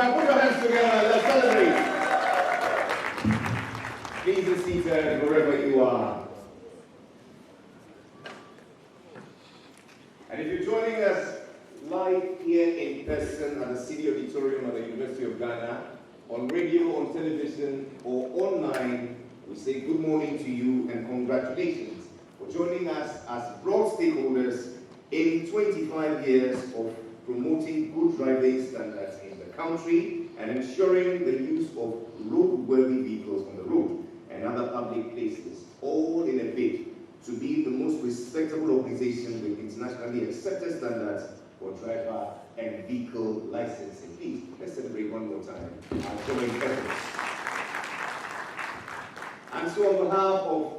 time. Put your hands together. Let's celebrate. Please be seated wherever you are. And if you're joining us live here in person at the City Auditorium at the University of Ghana, on radio, on television, or online, we say good morning to you and congratulations for joining us as broad stakeholders in 25 years of promoting good driving standards in the country and ensuring the use of roadworthy vehicles on the road and other public places, all in a bid to be the most respectable organization with internationally accepted standards for driver and vehicle licensing. Please, let's celebrate one more time our joint efforts. And so on behalf of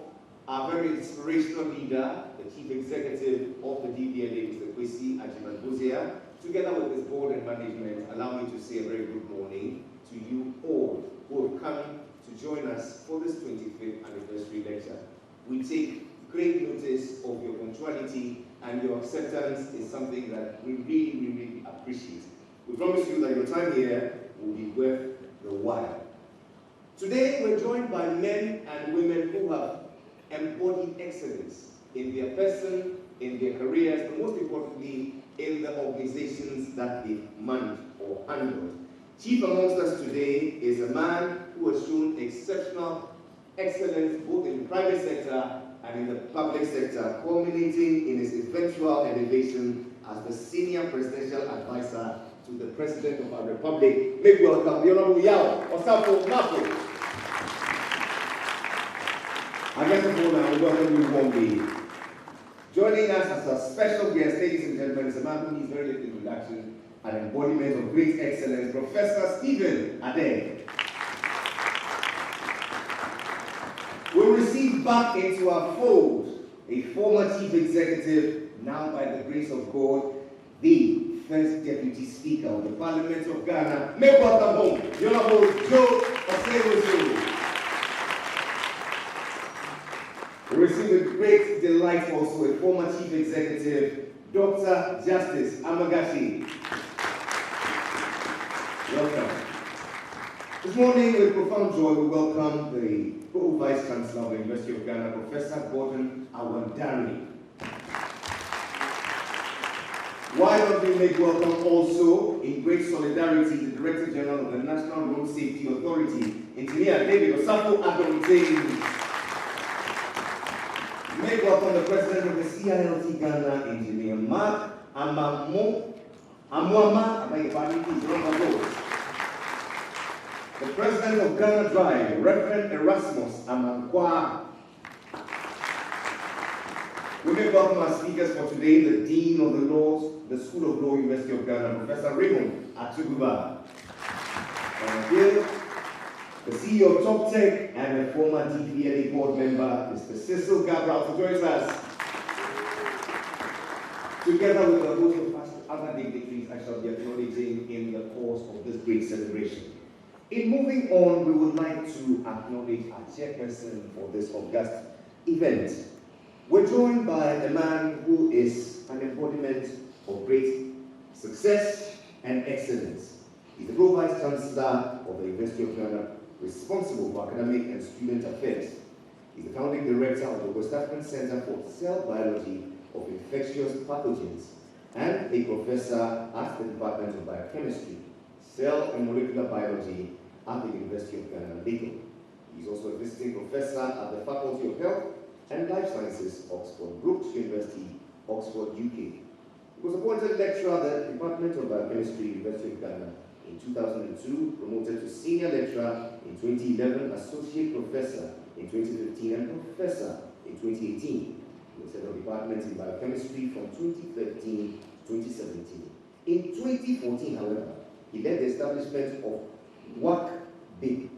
our very inspirational leader, the Chief Executive of the DVLA, Mr. Kwesi Ajiman, together with his board and management, allow me to say a very good morning to you all who have come to join us for this 25th anniversary lecture. We take great notice of your punctuality, and your acceptance is something that we really appreciate. We promise you that your time here will be worth the while. Today, we're joined by men and women who have embodied excellence in their person, in their careers, but most importantly, in the organizations that they've managed or handled. Chief amongst us today is a man who has shown exceptional excellence both in the private sector and in the public sector, culminating in his eventual elevation as the senior presidential advisor to the President of our Republic. Make welcome the Honorable Yao Osafo Mafo. I guess of all now, we welcome you warmly. Joining us as a special guest, ladies and gentlemen, is a man who needs very little introduction, an embodiment of great excellence, Professor Stephen Ade. We receive back into our fold a former chief executive, now by the grace of God, the first deputy speaker of the Parliament of Ghana. Make welcome home, the Honorable Joe Osewosu. We receive with great delight also a former chief executive, Dr. Justice Amagashi. Welcome. This morning, with profound joy, we welcome the Pro-Vice Chancellor of the University of Ghana, Professor Gordon Awandari. Why don't we make welcome also, in great solidarity, the Director General of the National Road Safety Authority, Engineer David Osafo Adonte. Make welcome the President of the CILT Ghana, Engineer Mark Amuama. I beg your pardon, please, round of applause. The President of Ghana Drive, Reverend Erasmus Amankwa. We may welcome our speakers for today, the Dean of the Law, the School of Law, University of Ghana, Professor Raymond Atuguba. Thank you. The CEO of Top Tech and a former DVLA board member, Mr. Cecil Gabriel, who joins us. Together with a host of other dignitaries I shall be acknowledging in the course of this great celebration. In moving on, we would like to acknowledge our chairperson for this august event. We're joined by a man who is an embodiment of great success and excellence. He's the Pro-Vice Chancellor of the University of Ghana, responsible for academic and student affairs. He's the founding director of the West African Center for Cell Biology of Infectious Pathogens and a professor at the Department of Biochemistry, Cell and Molecular Biology at the University of Ghana, Lagos. He's also a visiting professor at the Faculty of Health and Life Sciences, Oxford Brookes University, Oxford, UK. He was appointed lecturer at the Department of Biochemistry, University of Ghana in 2002, promoted to senior lecturer in 2011, associate professor in 2015, and professor in 2018. He was head of department in biochemistry from 2013 to 2017. In 2014, however, he led the establishment of Work Big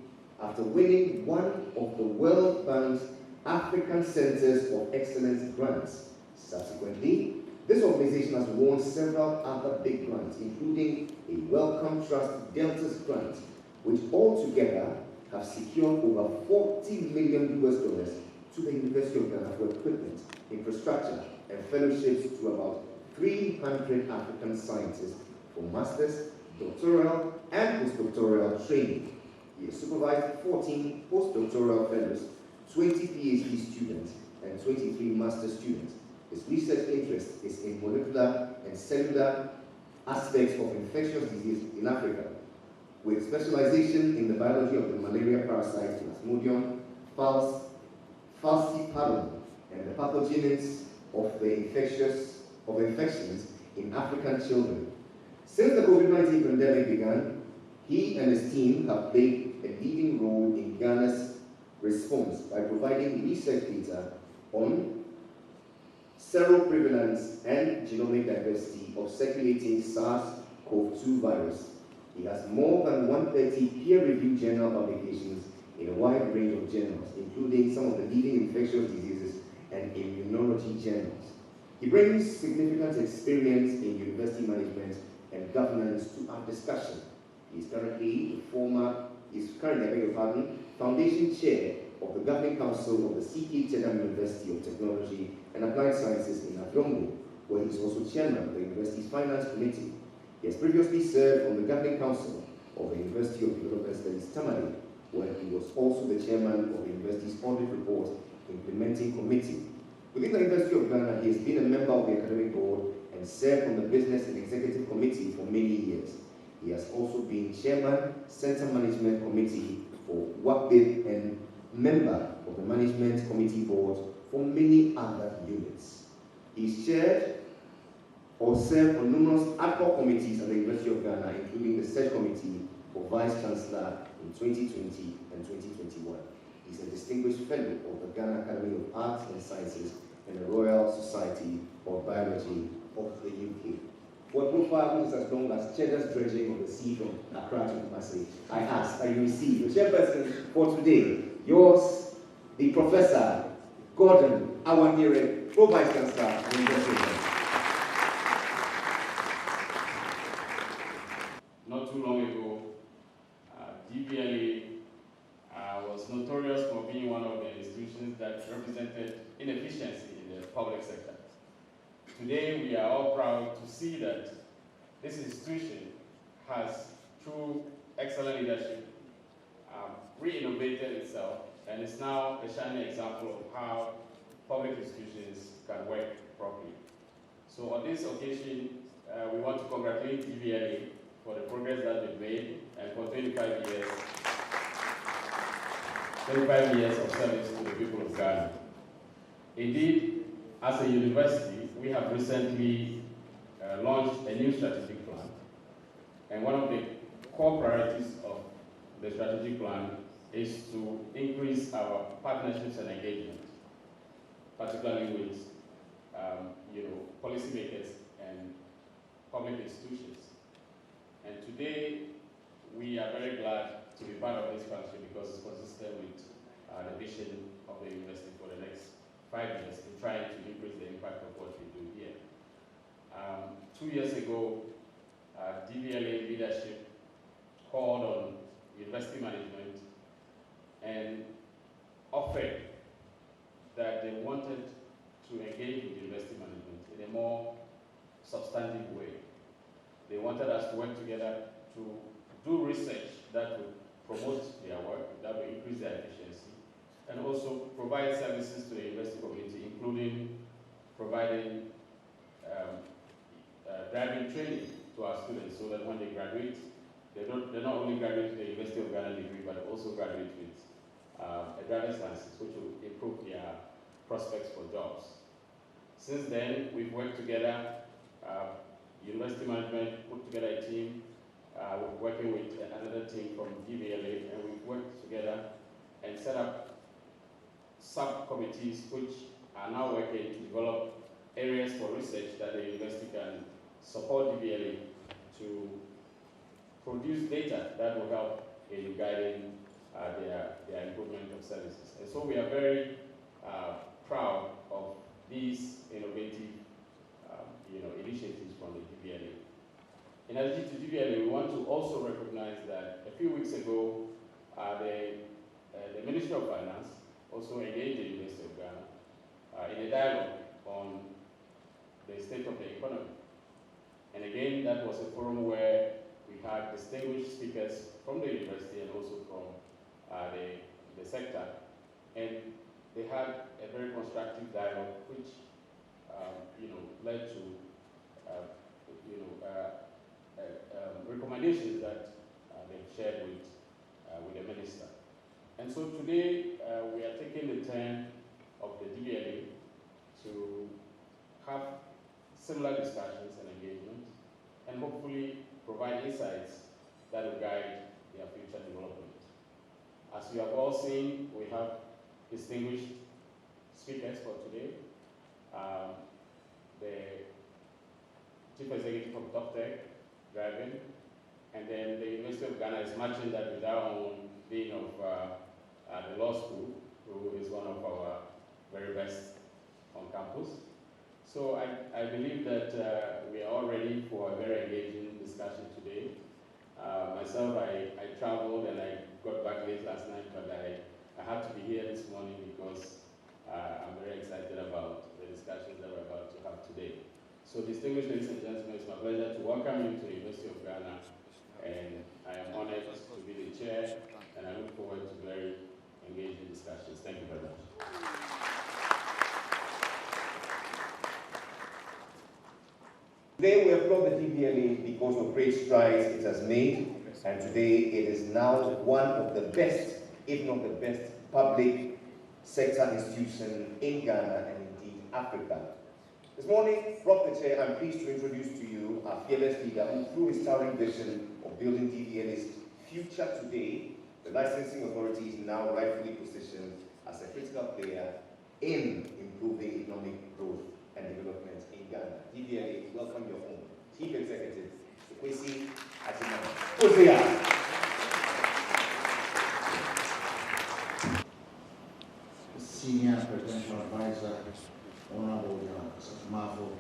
after winning one of the World Bank's African Centers of Excellence grants. Subsequently, this organization has won several other big grants, including a Wellcome Trust Deltas grant, which altogether have secured over $40 million to the University of Ghana for equipment, infrastructure, and fellowships to about 300 African scientists for master's, doctoral and postdoctoral training. He has supervised 14 postdoctoral fellows, 20 PhD students, and 23 master students. His research interest is in molecular and cellular aspects of infectious disease in Africa, with specialization in the biology of the malaria parasite Plasmodium falciparum and the pathogens of infections in African children. Since the COVID-19 pandemic began, he and his team have played a leading role in Ghana's response by providing research data on seroprevalence and genomic diversity of circulating SARS-CoV-2 virus. He has more than 130 peer-reviewed journal publications in a wide range of journals, including some of the leading infectious diseases and immunology journals. He brings significant experience in university management and governance to our discussion. He is currently Foundation Chair of the Governing Council of the C.K. Chedam University of Technology and Applied Sciences in Adrongo, where he is also Chairman of the University's Finance Committee. He has previously served on the Governing Council of the University of Development Studies Tamale, where he was also the Chairman of the University's Audit Report Implementing Committee. Within the University of Ghana, he has been a member of the Academic Board and served on the Business and Executive Committee for many years. He has also been Chairman, Center Management Committee for WACBID and member of the Management Committee Board for many other units. He's chaired or served on numerous ad hoc committees at the University of Ghana, including the Search Committee for Vice Chancellor in 2020 and 2021. He's a distinguished fellow of the Ghana Academy of Arts and Sciences and the Royal Society of Biology of the UK. For a profile which is as long as Cheddar's dredging of the sea from Accra to Kumasi, I ask that you receive the chairperson for today, yours, the Professor Gordon Awanyere, Pro Vice Chancellor and University of Ghana. Not too long ago, DVLA was notorious for being one of the institutions that represented inefficiency in the public sector. Today, we are all proud to see that this institution has, through excellent leadership, re-innovated itself and is now a shining example of how public institutions can work properly. So on this occasion, we want to congratulate DVLA for the progress that they've made and for 25 years of service to the people of Ghana. Indeed, as a university, we have recently launched a new strategic plan, and one of the core priorities of the strategic plan is to increase our partnerships and engagement, particularly with policymakers and public institutions. And today, we are very glad to be part of this partnership because it's consistent with the vision of the university for the next 5 years in trying to increase the impact of what we do here. 2 years ago, DVLA leadership called on university management and offered that they wanted to engage with university management in a more substantive way. They wanted us to work together to do research that would promote their work, that would increase their efficiency, and also provide services to the university community, including providing driving training to our students so that when they graduate, they not only graduate with the University of Ghana degree, but also graduate with a driver's license, which will improve their prospects for jobs. Since then, we've worked together, university management put together a team, we're working with another team from DVLA, and we've worked together and set up subcommittees which are now working to develop areas for research that the university can support DVLA to produce data that will help in guiding their improvement of services. And so we are very proud of these innovative initiatives from the DVLA. In addition to DVLA, we want to also recognize that a few weeks ago, the Ministry of Finance also engaged the University of Ghana in a dialogue on the state of the economy. And again, that was a forum where we had distinguished speakers from the university and also from the sector, and they had a very constructive dialogue, which led to recommendations that they've shared with the minister. And so today we are taking the turn of the DVLA to have similar discussions and engagement, and hopefully provide insights that will guide their future development. As you have all seen, we have distinguished speakers for today. The Chief Executive of DocTech, driving, and then the University of Ghana is matching that with our own Dean of the law school, who is one of our very best on campus. So I believe that we are all ready for a very engaging discussion today. Myself, I traveled and I got back late last night, but I had to be here this morning because I'm very excited about the discussions that we're about to have today. So distinguished ladies and gentlemen, it's my pleasure to welcome you to the University of Ghana, and I am honored to be the chair, and I look forward to very engaging discussions. Thank you very much. Today we applaud the DVLA because of great strides it has made, and today it is now one of the best, if not the best, public sector institution in Ghana and indeed Africa. This morning, Prof. the Chair, I'm pleased to introduce to you our fearless leader who, through his towering vision of building DVLA's future today, the licensing authority is now rightfully positioned as a critical player in improving economic growth and development in Ghana. DVLA, welcome your own Chief Executive, Kwesi Ajimana. Senior Presidential Advisor, Honorable Marvel,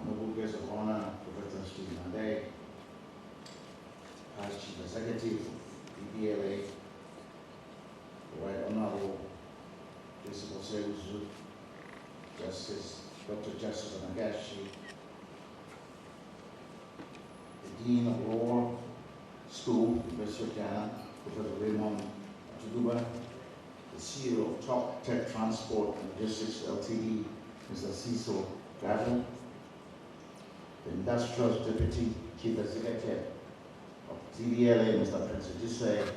Noble Guest of Honor, Professor Stephen Ade, as Chief Executive, DVLA, the Right Honorable Principal Seruzu, Justice, Dr. Justice Anagashi, the Dean of Law School, University of Ghana, Professor Raymond Tuduba, the CEO of Top Tech Transport and Logistics Ltd, Mr. Cecil Gravel, the Industrial Deputy Chief Executive of DVLA, Mr. Prince Ojise,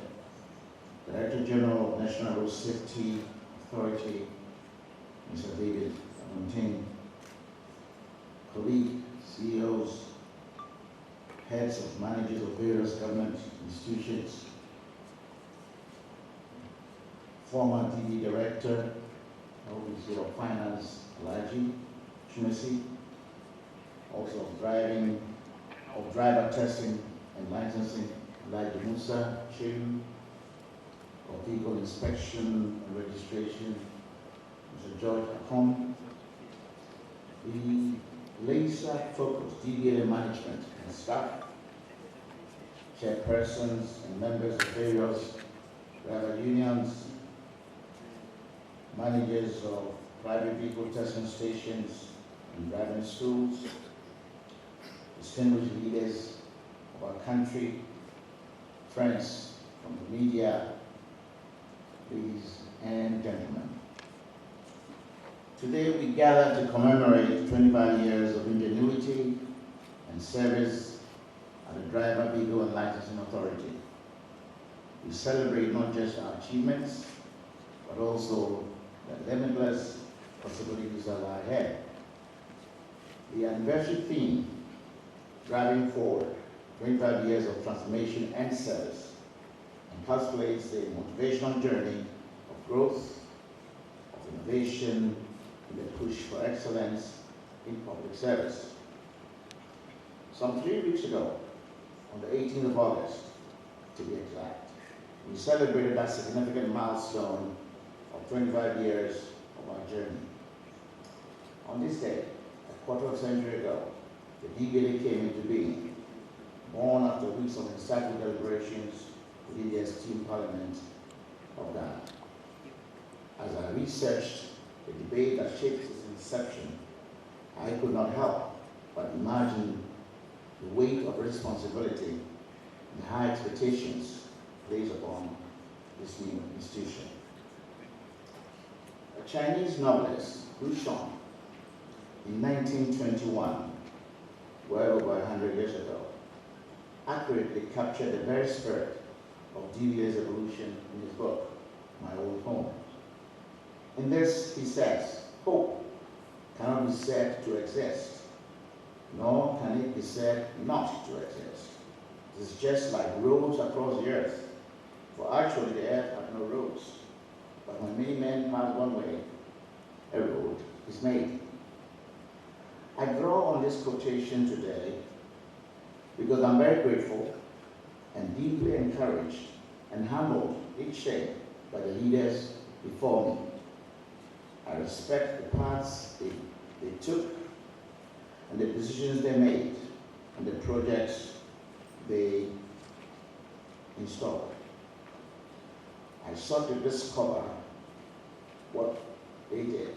Director General of National Road Safety Authority, Mr. David Montaigne, colleague CEOs, heads of managers of various government institutions, former DV Director, Office of Finance, Alaji Shumesi, also of driver testing and licensing, Elijah Musa Cheru, of vehicle inspection and registration, Mr. George Akon, the laser-focused DVLA management and staff, chairpersons and members of various driver unions, managers of private vehicle testing stations and driving schools, distinguished leaders of our country, friends from the media, ladies and gentlemen. Today we gather to commemorate 25 years of ingenuity and service at the Driver, Vehicle and Licensing Authority. We celebrate not just our achievements, but also the limitless possibilities that lie ahead. The anniversary theme, Driving Forward, 25 years of transformation and service, encapsulates the motivational journey of growth, of innovation, and the push for excellence in public service. Some 3 weeks ago, on the 18th of August, to be exact, we celebrated that significant milestone of 25 years of our journey. On this day, a quarter of a century ago, the DVLA came into being, born after weeks of insightful deliberations within the esteemed Parliament of Ghana. As I researched the debate that shaped its inception, I could not help but imagine the weight of responsibility and the high expectations placed upon this new institution. A Chinese novelist, Lu Xun, in 1921, well over 100 years ago, accurately captured the very spirit of DVLA's evolution in his book, My Old Home. In this, he says, hope cannot be said to exist, nor can it be said not to exist. It is just like roads across the earth, for actually the earth had no roads. But when many men pass one way, a road is made. I draw on this quotation today because I'm very grateful and deeply encouraged and humbled each day by the leaders before me. I respect the paths they took and the decisions they made and the projects they installed. I sought to discover what they did,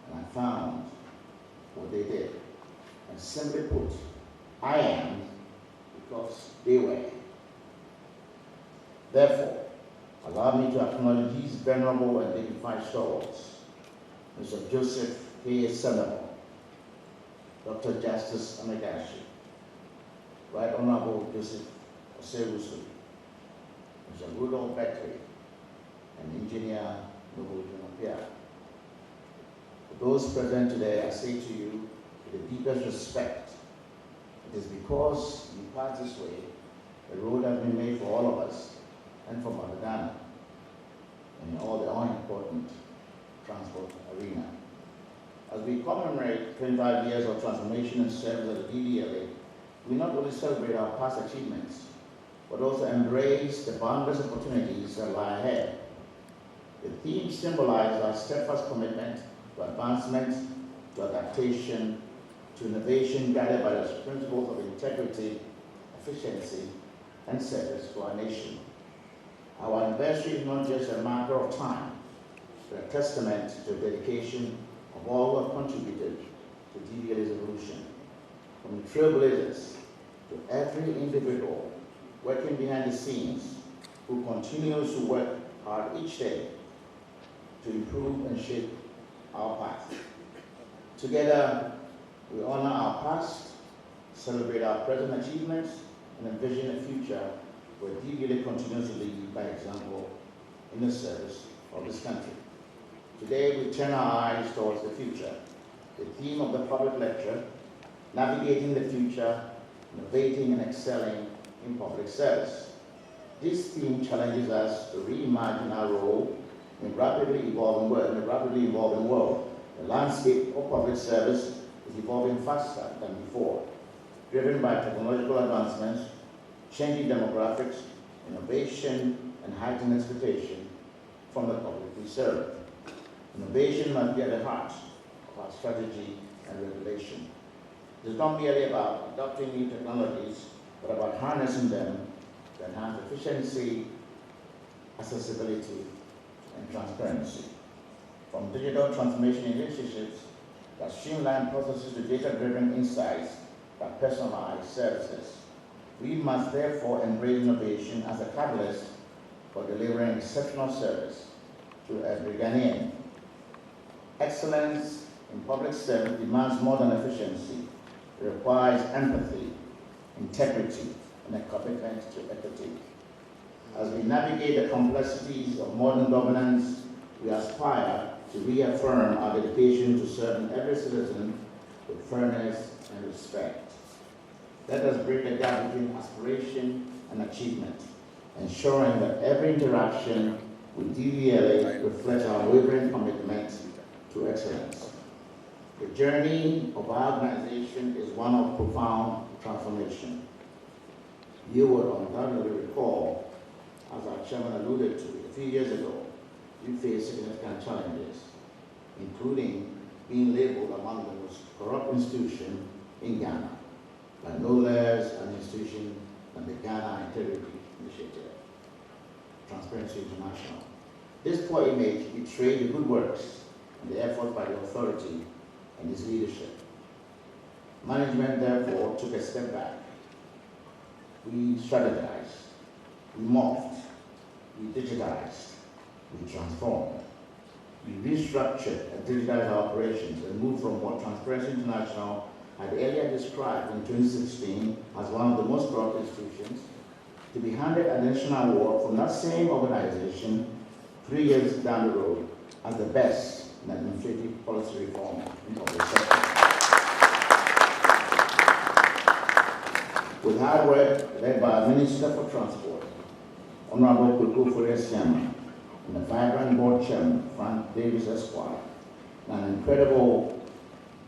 and I found what they did. And simply put, I am because they were. Therefore, allow me to acknowledge these venerable and dignified stalwarts: Mr. Joseph K. Senamo, Dr. Justice Amegashi, Right Honorable Joseph Osewusu, Mr. Rudolph Beckley, and Engineer Nobu Junapia. For those present today, I say to you, with the deepest respect, it is because you pass this way, the road has been made for all of us and for Mother Ghana in all the all-important transport arena. As we commemorate 25 years of transformation and service at the DVLA, we not only celebrate our past achievements, but also embrace the boundless opportunities that lie ahead. The theme symbolizes our steadfast commitment to advancement, to adaptation, to innovation guided by the principles of integrity, efficiency, and service to our nation. Our anniversary is not just a matter of time, but a testament to the dedication of all who have contributed to DVLA's evolution, from the trailblazers to every individual working behind the scenes who continues to work hard each day to improve and shape our path. Together, we honor our past, celebrate our present achievements, and envision a future where DVLA continues to lead by example in the service of this country. Today, we turn our eyes towards the future. The theme of the public lecture, Navigating the Future, Innovating and Excelling in Public Service. This theme challenges us to reimagine our role in a rapidly evolving world. The landscape of public service is evolving faster than before, driven by technological advancements, changing demographics, innovation, and heightened expectation from the public we serve. Innovation must be at the heart of our strategy and regulation. It is not merely about adopting new technologies, but about harnessing them to enhance efficiency, accessibility, and transparency. From digital transformation initiatives that streamline processes to data-driven insights that personalize services, we must therefore embrace innovation as a catalyst for delivering exceptional service to every Ghanaian. Excellence in public service demands more than efficiency. It requires empathy, integrity, and a commitment to equity. As we navigate the complexities of modern governance, we aspire to reaffirm our dedication to serving every citizen with fairness and respect. Let us bridge the gap between aspiration and achievement, ensuring that every interaction with DVLA reflects our unwavering commitment to excellence. The journey of our organization is one of profound transformation. You will undoubtedly recall, as our chairman alluded to a few years ago, we faced significant challenges, including being labeled among the most corrupt institution in Ghana, by no less an institution than the Ghana Integrity Initiative, Transparency International. This poor image betrayed the good works and the effort by the authority and its leadership. Management, therefore, took a step back. We strategized, we morphed, we digitized, we transformed. We restructured and digitized our operations and moved from what Transparency International had earlier described in 2016 as one of the most corrupt institutions to be handed an additional award from that same organization 3 years down the road as the best in administrative policy reform in public sector. With hard work led by our Minister for Transport, Honorable Kuku Furiasiama, and the vibrant board chairman, Frank Davis Esquire, and an incredible,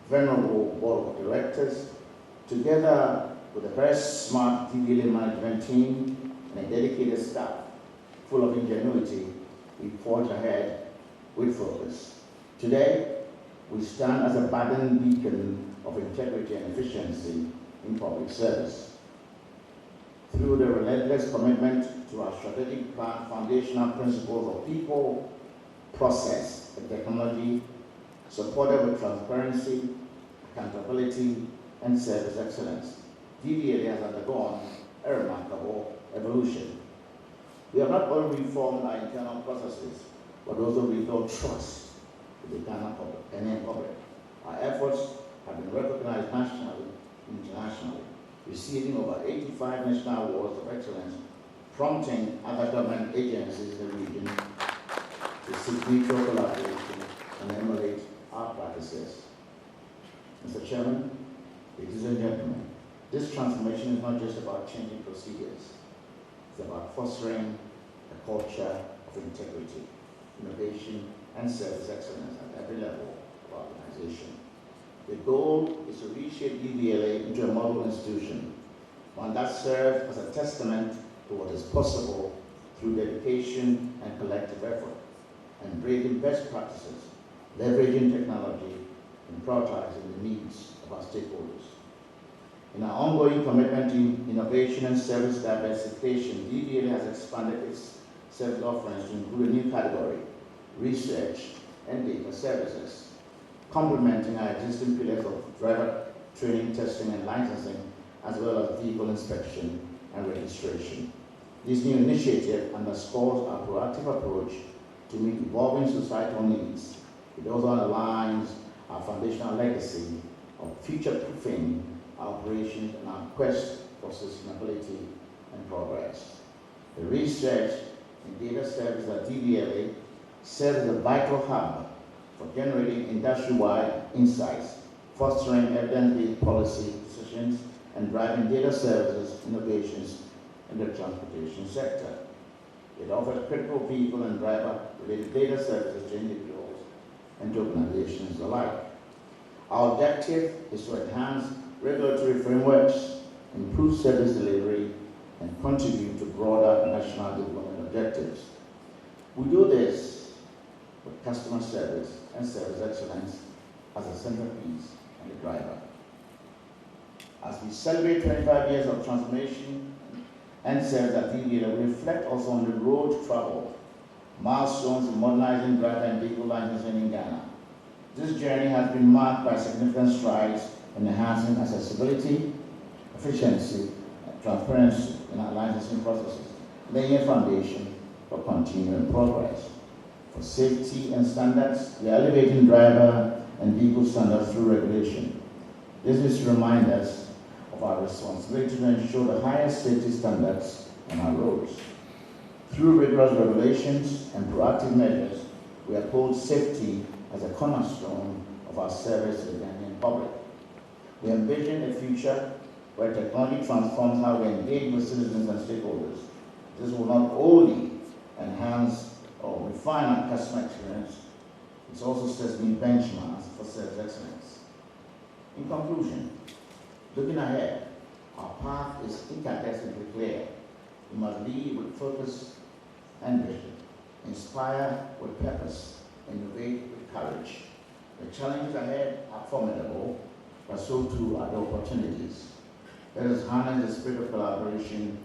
venerable board of directors, together with a very smart DVLA management team and a dedicated staff full of ingenuity, we forge ahead with focus. Today, we stand as a budding beacon of integrity and efficiency in public service. Through the relentless commitment to our strategic plan foundational principles of people, process, and technology, supported with transparency, accountability, and service excellence, DVLA has undergone a remarkable evolution. We have not only reformed our internal processes, but also rebuilt trust with the Ghana public and in public. Our efforts have been recognized nationally and internationally, receiving over 85 national awards of excellence, prompting other government agencies in the region to seek mutual collaboration and emulate our practices. Mr. Chairman, ladies and gentlemen, this transformation is not just about changing procedures. It's about fostering a culture of integrity, innovation, and service excellence at every level of our organization. The goal is to reshape DVLA into a model institution, one that serves as a testament to what is possible through dedication and collective effort, embracing best practices, leveraging technology, and prioritizing the needs of our stakeholders. In our ongoing commitment to innovation and service diversification, DVLA has expanded its service offerings to include a new category, research and data services, complementing our existing pillars of driver training, testing, and licensing, as well as vehicle inspection and registration. This new initiative underscores our proactive approach to meet evolving societal needs. It also aligns our foundational legacy of future-proofing our operations and our quest for sustainability and progress. The research and data service at DVLA serves as a vital hub for generating industry-wide insights, fostering evidence-based policy decisions, and driving data services innovations in the transportation sector. It offers critical vehicle and driver-related data services to individuals and to organizations alike. Our objective is to enhance regulatory frameworks, improve service delivery, and contribute to broader national development objectives. We do this with customer service and service excellence as a centerpiece and a driver. As we celebrate 25 years of transformation and service at DVLA, we reflect also on the road traveled, milestones in modernizing driver and vehicle licensing in Ghana. This journey has been marked by significant strides in enhancing accessibility, efficiency, and transparency in our licensing processes, laying a foundation for continuing progress. For safety and standards, we are elevating driver and vehicle standards through regulation. This is to remind us of our responsibility to ensure the highest safety standards on our roads. Through rigorous regulations and proactive measures, we uphold safety as a cornerstone of our service to the Ghanaian public. We envision a future where technology transforms how we engage with citizens and stakeholders. This will not only enhance or refine our customer experience, it also sets new benchmarks for service excellence. In conclusion, looking ahead, our path is incandescently clear. We must lead with focus and vision, inspire with purpose, innovate with courage. The challenges ahead are formidable, but so too are the opportunities. Let us harness the spirit of collaboration,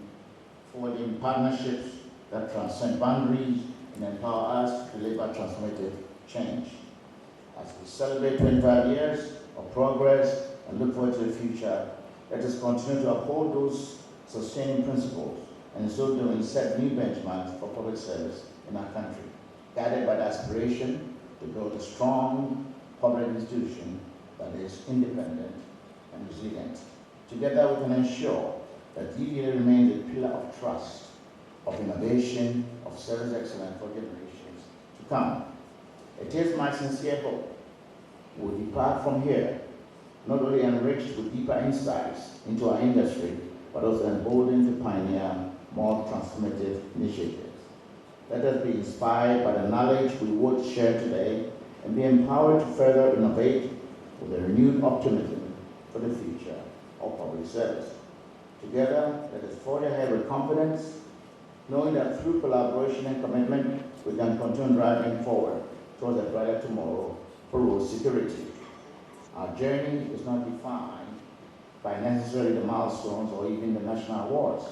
forging partnerships that transcend boundaries and empower us to deliver transformative change. As we celebrate 25 years of progress and look forward to the future, let us continue to uphold those sustaining principles and in so doing set new benchmarks for public service in our country, guided by the aspiration to build a strong public institution that is independent and resilient. Together we can ensure that DVLA remains a pillar of trust, of innovation, of service excellence for generations to come. It is my sincere hope we will depart from here not only enriched with deeper insights into our industry, but also emboldened to pioneer more transformative initiatives. Let us be inspired by the knowledge we would share today and be empowered to further innovate with a renewed optimism for the future of public service. Together, let us forge ahead with confidence, knowing that through collaboration and commitment, we can continue driving forward towards a brighter tomorrow for road security. Our journey is not defined by necessarily the milestones or even the national awards,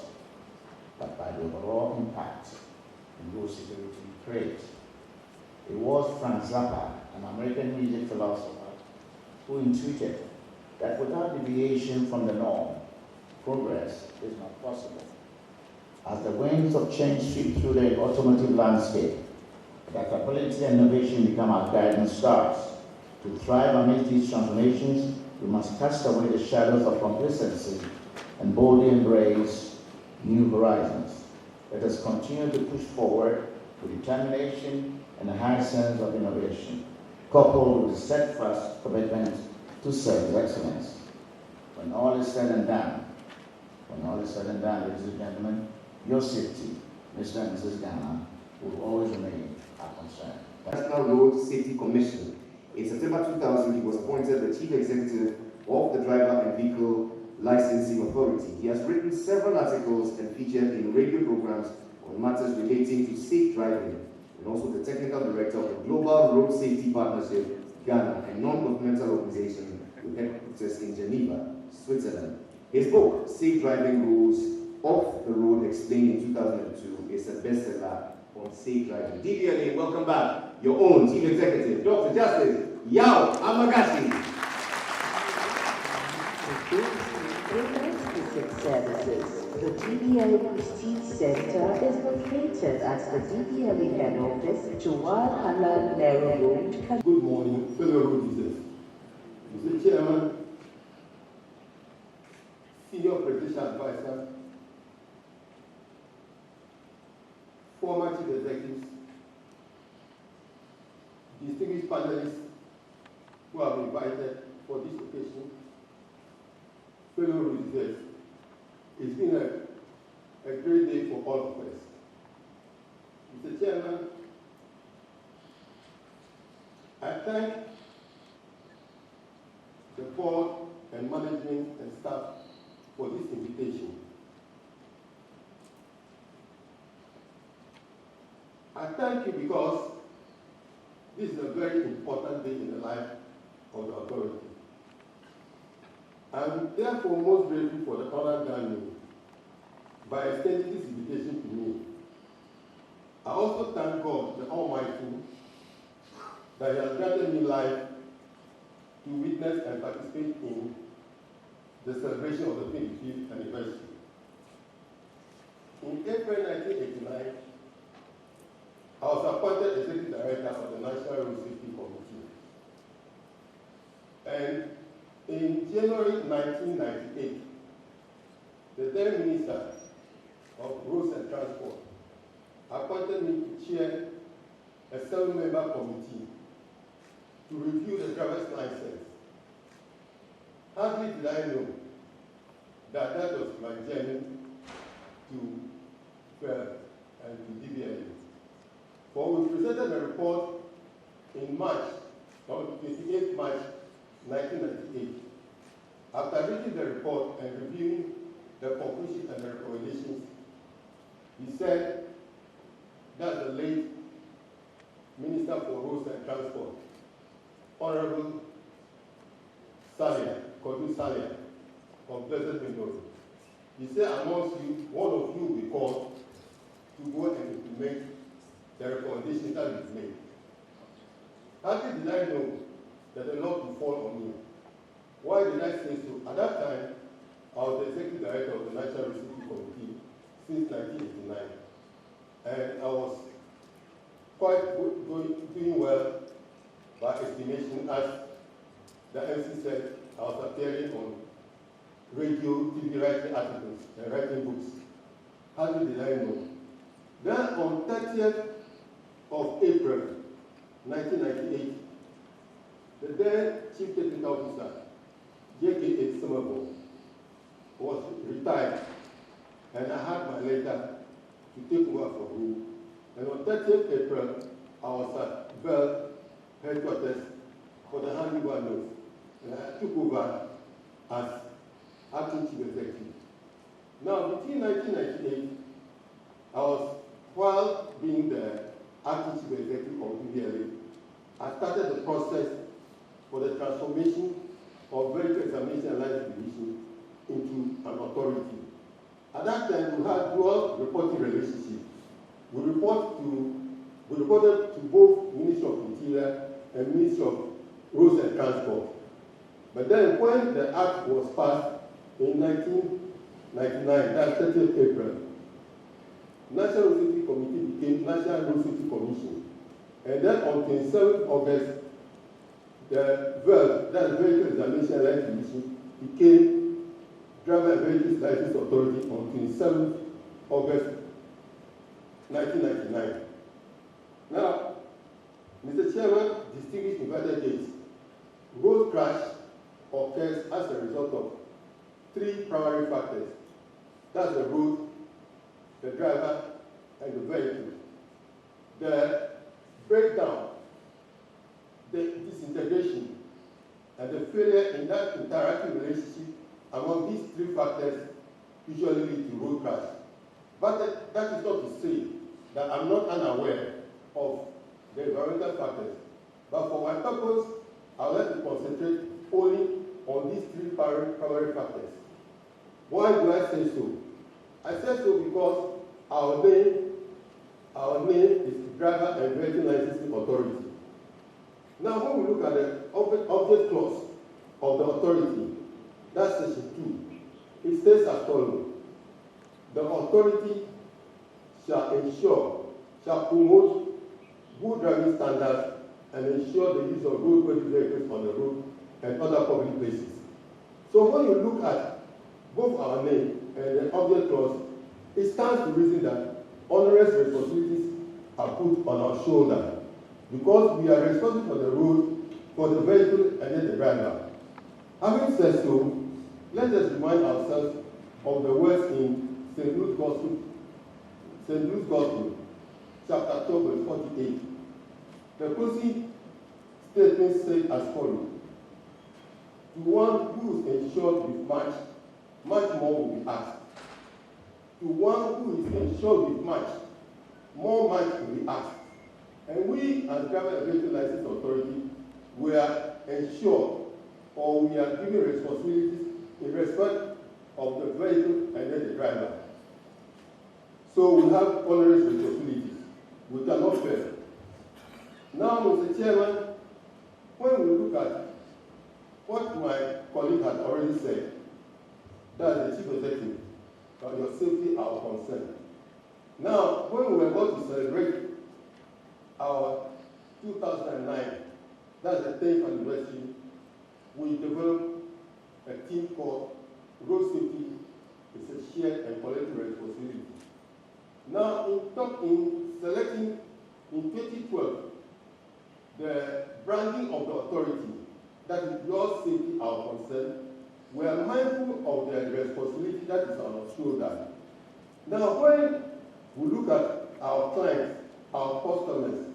but by the overall impact in road security we create. It was Frank Zappa, an American music philosopher, who intuited that without deviation from the norm, progress is not possible. As the winds of change sweep through the automotive landscape, adaptability and innovation become our guiding stars. To thrive amidst these transformations, we must cast away the shadows of complacency and boldly embrace new horizons. Let us continue to push forward with determination and a high sense of innovation, coupled with a steadfast commitment to service excellence. When all is said and done, ladies and gentlemen, your safety, Mr. and Mrs. Ghana, will always remain our concern. National Road Safety Commission. In September 2000, he was appointed the Chief Executive of the Driver and Vehicle Licensing Authority. He has written several articles and featured in radio programs on matters relating to safe driving, and also the Technical Director of the Global Road Safety Partnership, Ghana, a non-governmental organization with headquarters in Geneva, Switzerland. His book, Safe Driving Rules of the Road, explained in 2002, is a bestseller on safe driving. DVLA, welcome back. Your own Chief Executive, Dr. Justice Yao Amagashi. Services. The DVLA Prestige Center is located at the DVLA head office, Jawad Halal Nehru Road. Good morning, fellow road users. Mr. Chairman, Senior Presidential Advisor, former Chief Executives, distinguished panelists who have been invited for this occasion, fellow road users. It's been a great day for all of us. Mr. Chairman, I thank the board and management and staff for this invitation. I thank you because this is a very important day in the life of the authority. I'm therefore most grateful for the honor done me by extending this invitation to me. I also thank God, the Almighty, that He has granted me life to witness and participate in the celebration of the 25th anniversary. In April 1989, I was appointed Executive Director of the National Road Safety Committee. And in January 1998, the then Minister of Roads and Transport appointed me to chair a 7-member committee to review the driver's license. Hardly did I know that that was my journey to FER and to DVLA. For we presented a report in March, on 28th March 1998. After reading the report and reviewing the conclusions and the recommendations, he said that the late Minister for Roads and Transport, Honorable Salia, Kodu Salia, of Blessed Mindoro, he said amongst you, one of you will be called to go and implement the recommendations that we've made. How did I know that the Lord will fall on me? Why did I say so? At that time, I was the executive director of the National Road Safety Committee since 1989. And I was quite doing well by estimation, as the MC said. I was appearing on radio, TV, writing articles, and writing books. Hardly did I know. Then on 30th of April, 1998, the then Chief Technical Officer, J.K.A. Somerville, was retired, and I had my letter to take over from him. And on 30th April, I was at Bell headquarters for the Handyman Notes, and I took over as acting chief executive. Now, between 1998, while being the acting chief executive of DVLA, I started the process for the transformation of Vehicle Examination and License Division into an authority. At that time, we had dual reporting relationship. We reported to both Ministry of Interior and Ministry of Roads and Transport. But then when the Act was passed in 1999, that's 30th April, National Road Safety Committee became National Road Safety Commission. And then on 27th August, the VEL, that's Vehicle Examination and License Division, became Driver and Vehicles License Authority on 27th August 1999. Now, Mr. Chairman, distinguished invited guests, road crash occurs as a result of three primary factors. That's the road, the driver, and the vehicle. The breakdown, the disintegration, and the failure in that interactive relationship among these three factors usually lead to road crash. But that is not to say that I'm not unaware of the environmental factors. But for my purpose, I would like to concentrate only on these three primary factors. Why do I say so? I say so because our name is Driver and Vehicle Licensing Authority. Now, when we look at the object clause of the authority, that's section 2, it says as follows: the authority shall promote good driving standards and ensure the use of road-worthy vehicles on the road and other public places. So when you look at both our name and the object clause, it stands to reason that onerous responsibilities are put on our shoulder because we are responsible for the road, for the vehicle, and then the driver. Having said so, let us remind ourselves of the words in St. Luke's Gospel, chapter 12, verse 48. The closing statement said as follows: to one who is insured with much, much more will be asked. To one who is insured with much, more much will be asked. And we, as Driver and Vehicle License Authority, we are insured, or we are given responsibilities in respect of the vehicle and then the driver. So we have onerous responsibilities. We cannot fail. Now, Mr. Chairman, when we look at what my colleague had already said, that the Chief Executive, on your safety, our concern. Now, when we were about to celebrate our 2009, that's the 10th anniversary, we developed a team called Road Safety. It's a shared and collective responsibility. Now, in selecting in 2012 the branding of the authority, that is your safety, our concern, we are mindful of the responsibility that is on our shoulder. Now, when we look at our clients, our customers,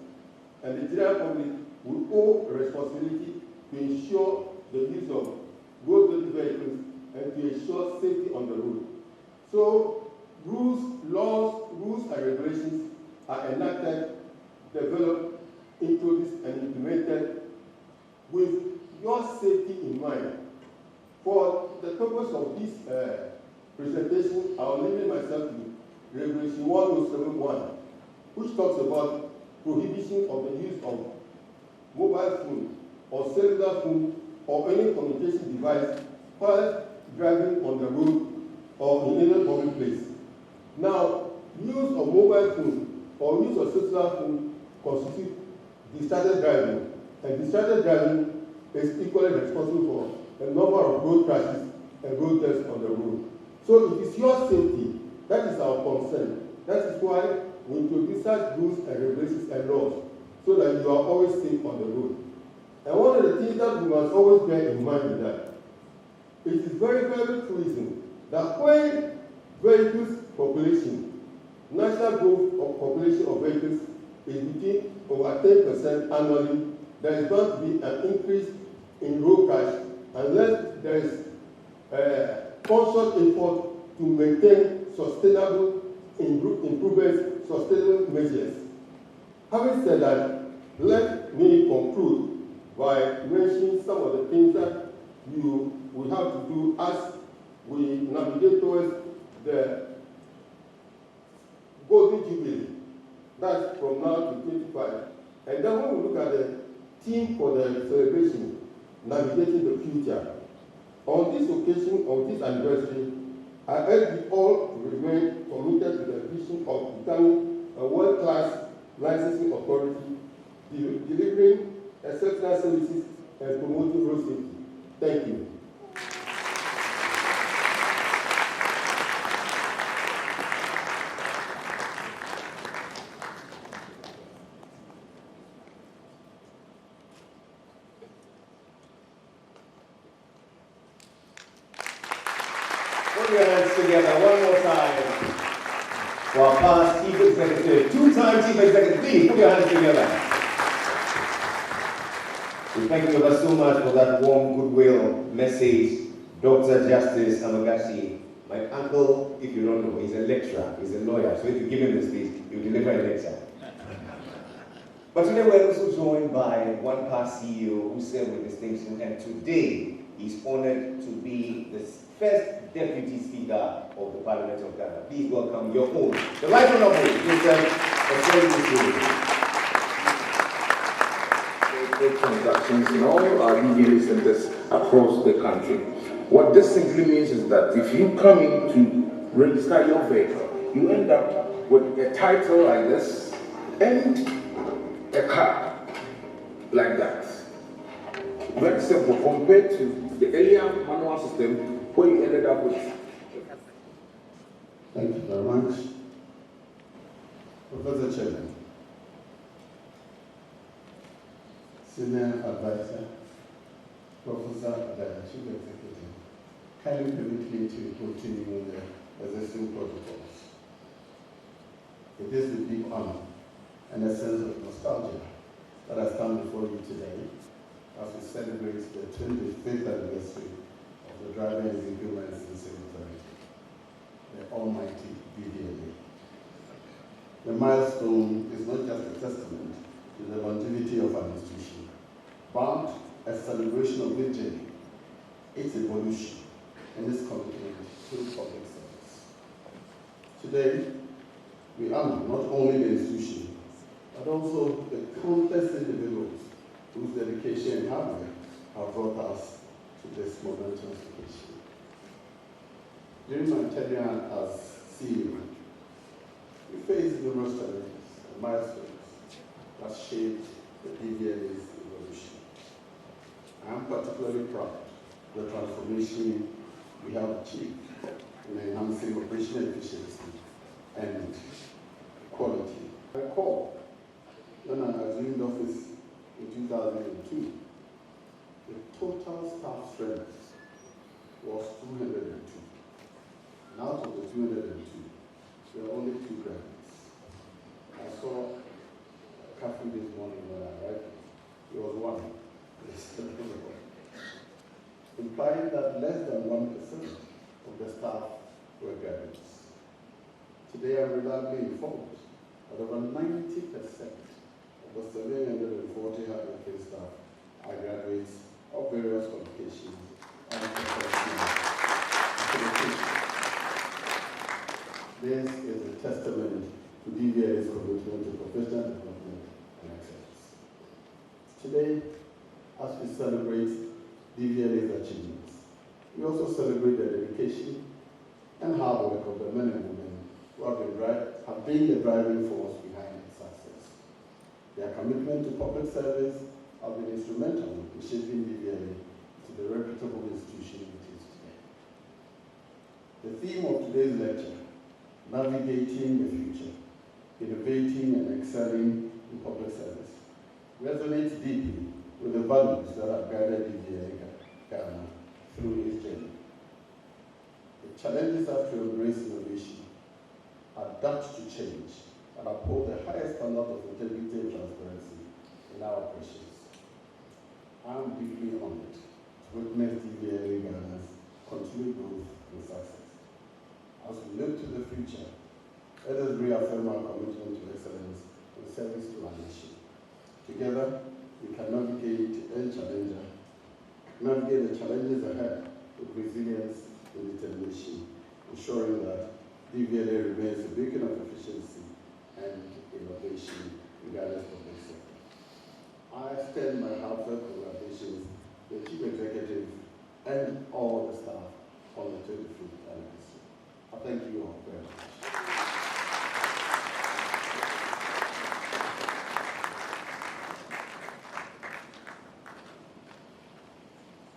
and the general public, we owe a responsibility to ensure the use of road-worthy vehicles and to ensure safety on the road. So, rules and regulations are enacted, developed, introduced, and implemented with your safety in mind. For the purpose of this presentation, I will limit myself to Regulation 1071, which talks about prohibition of the use of mobile phone or cellular phone or any communication device while driving on the road or in any public place. Now, use of mobile phone or use of cellular phone constitute distracted driving, and distracted driving is equally responsible for a number of road crashes and road deaths on the road. So it is your safety that is our concern. That is why we introduce such rules and regulations and laws, so that you are always safe on the road. And one of the things that we must always bear in mind is that it is very, very tourism that when vehicles population, national growth of population of vehicles is between over 10% annually, there is going to be an increase in road crash unless there is conscious effort to maintain sustainable improvements, sustainable measures. Having said that, let me conclude by mentioning some of the things that you will have to do as we navigate towards the Golden Jubilee. That's from now to 25. And then when we look at the theme for the celebration, navigating the future, on this occasion, on this anniversary, I urge you all to remain committed to the vision of becoming a world-class licensing authority, delivering exceptional services and promoting road safety. Thank you. Put your hands together one more time for our past Chief Executive, two-time Chief Executive. Please put your hands together. We thank you ever so much for that warm goodwill message, Dr. Justice Amagashi. My uncle, if you don't know, he's a lecturer, he's a lawyer, so if you give him the speech, he'll deliver a lecture. But today we're also joined by one past CEO who served with distinction, and today he's honored to be the first Deputy Speaker of the Parliament of Ghana. Please welcome your own, the Right Honourable Mr. Osei. Transactions in all our DVLA centers across the country. What this simply means is that if you come in to register your vehicle, you end up with a title like this and a car like that. Very simple compared to the earlier manual system where you ended up with. Thank you very much. Professor Chairman, Senior Advisor, Professor the Chief Executive, kindly permit me to continue with the existing protocols. It is a deep honor and a sense of nostalgia that I stand before you today as we celebrate the 25th anniversary of the Driving and Vehicle Licensing Authority, the almighty DVLA. The milestone is not just a testament to the longevity of our institution, but a celebration of its journey, its evolution, and its commitment to public service. Today, we honor not only the institution, but also the countless individuals whose dedication and hard work have brought us to this momentous occasion. During my tenure as CEO, we faced numerous challenges and milestones that shaped the DVLA's evolution. I am particularly proud of the transformation we have achieved in enhancing operational efficiency and quality. I recall when I assumed office in 2002, the total staff strength was 202. And out of the 202, there were only 2 graduates. I saw a cafe this morning when I arrived. There was 1. Implying that less than 1% of the staff were graduates. Today I'm reliably informed that over 90% of the 740 high-level staff are graduates of various qualifications and professional qualifications. This is a testament to DVLA's commitment to professional development and excellence. Today, as we celebrate DVLA's achievements. We also celebrate the dedication and hard work of the men and women who have been the driving force behind its success. Their commitment to public service has been instrumental in shaping DVLA to the reputable institution it is today. The theme of today's lecture, Navigating the Future, Innovating and Excelling in Public Service, resonates deeply with the values that have guided DVLA Ghana through its journey. It challenges us to embrace innovation, adapt to change, and uphold the highest standard of integrity and transparency in our operations. I am deeply honored to witness DVLA Ghana's continued growth and success. As we look to the future, let us reaffirm our commitment to excellence and service to our nation. Together, we can navigate the challenges ahead with resilience and determination, ensuring that DVLA remains a beacon of efficiency and innovation regardless of the sector. I extend my heartfelt congratulations to the Chief Executive and all the staff on the 25th anniversary. I thank you all very much.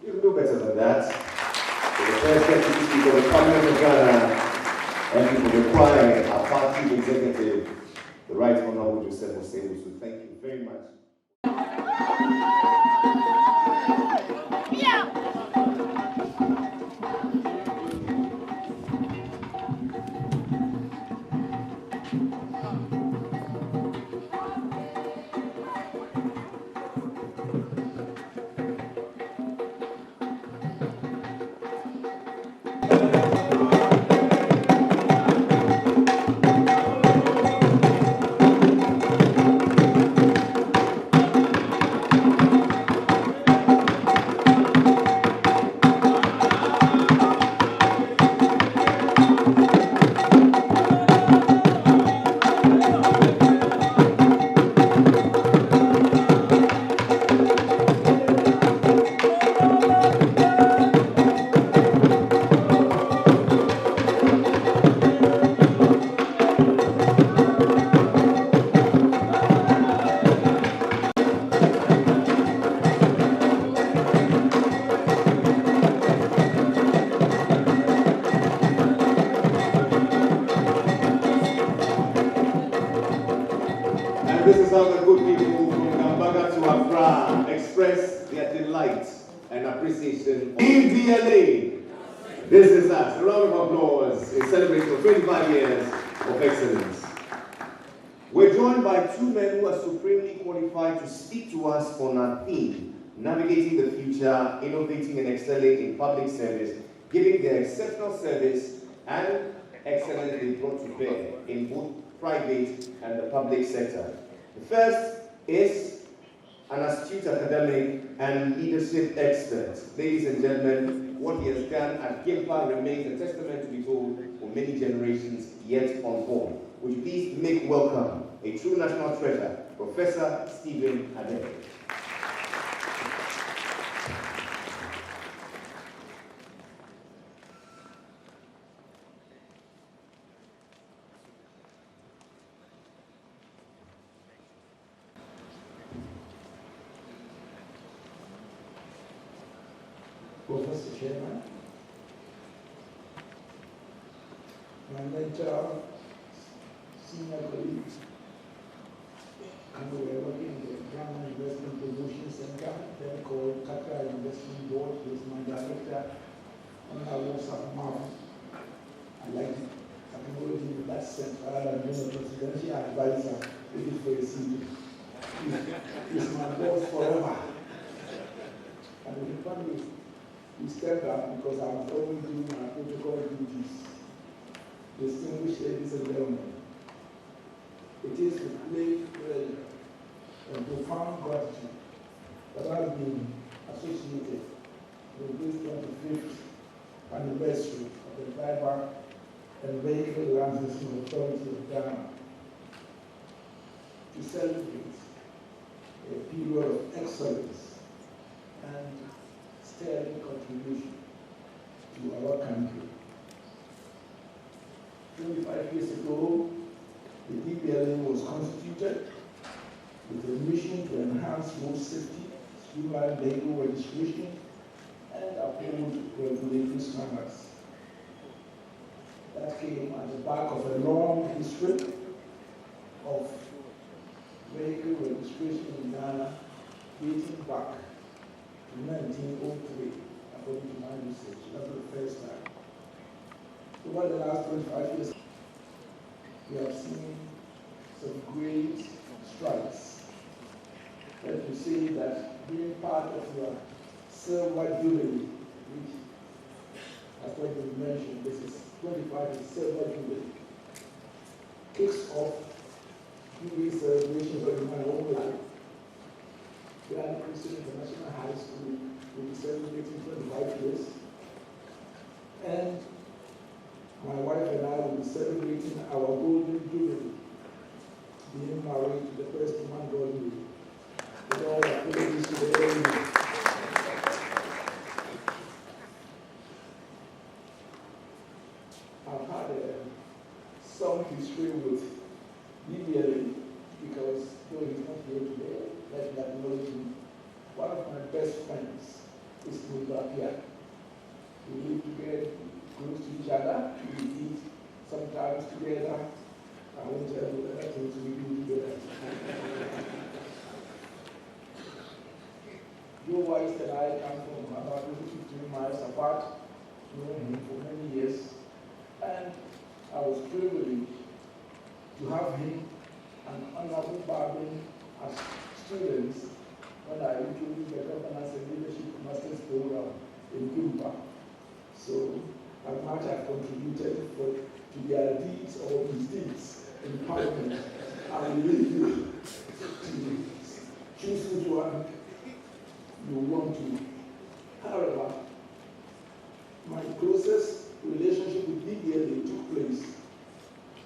You do better than that. For the first deputy speaker of the Parliament of Ghana, and people require our party executive, the Right Honorable Joseph Osebusu. Thank you very much. This is how the good people from Gambaga to Accra express their delight and appreciation of DVLA. This is us. A round of applause in celebration of 25 years of excellence. We're joined by two men who are supremely qualified to speak to us on our theme, navigating the future, innovating and excelling in public service, giving their exceptional service and excellence they brought to bear in both private and the public sector. The first is an astute academic and leadership expert. Ladies and gentlemen, what he has done at GIMPA remains a testament to be told for many generations yet unborn. Would you please make welcome a true national treasure, Professor Stephen Ade. Professor Chairman, my mentor, senior colleagues, and we were working in the Ghana Investment Promotion Center, then called Qatar Investment Board, who is my director, and I was at Mount. I like technology in that sense, rather than being a presidential advisor, it is very simple. He's my boss forever. And in fact, we stepped up because I was always doing my protocol duties. Distinguished ladies and gentlemen, it is with great pleasure and profound gratitude that I have been associated with this 25th anniversary of the Driver and Vehicle Licensing Authority of Ghana to celebrate a period of excellence and sterling contribution to our country. 25 years ago, the DVLA was constituted with a mission to enhance road safety, streamline vehicle registration, and uphold regulatory standards. That came at the back of a long history of vehicle registration in Ghana dating back to 1903, according to my research. That's the first time. Over the last 25 years, we have seen some great strides. Let me say that being part of your silver jubilee, which, as what you mentioned, this is 25 is silver jubilee, kicks off jubilee celebrations of my own life. We are Christian International High School, will be celebrating 25 years. And my wife and I will be celebrating our golden jubilee, being married to the first woman God knew. With all our praise to the Lord. I've had some history with DVLA because though he's not here today, let me acknowledge him. One of my best friends is Mulapia. We live together, close to each other, we eat sometimes together. I won't tell you the things we do together. Your wife and I come from about 15 miles apart, knowing him for many years, and I was privileged to have him and Honorable Barbin as students when I introduced the Governance and Leadership Masters Program in Gumpa. So, as much I've contributed to their deeds or misdeeds in Parliament, I will leave you to choose which one you want to. However, my closest relationship with DVLA took place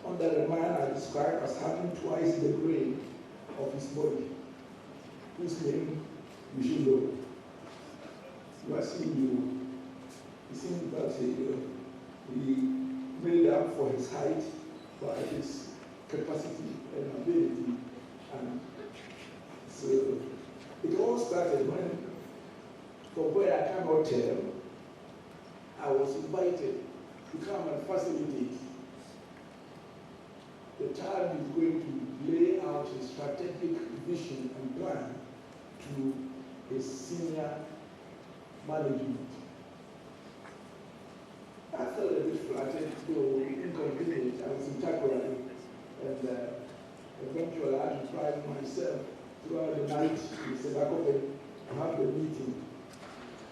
under a man I described as having twice the brain of his body, whose name you should know. You are seeing you. It seems that he made up for his height by his capacity and ability. And so it all started when, from where I cannot tell, I was invited to come and facilitate. The child is going to lay out his strategic vision and plan to his senior management. I felt a bit flattered, though inconvenient. I was in Takoradi, and eventually I had to drive myself throughout the night in Sebakope to have the meeting.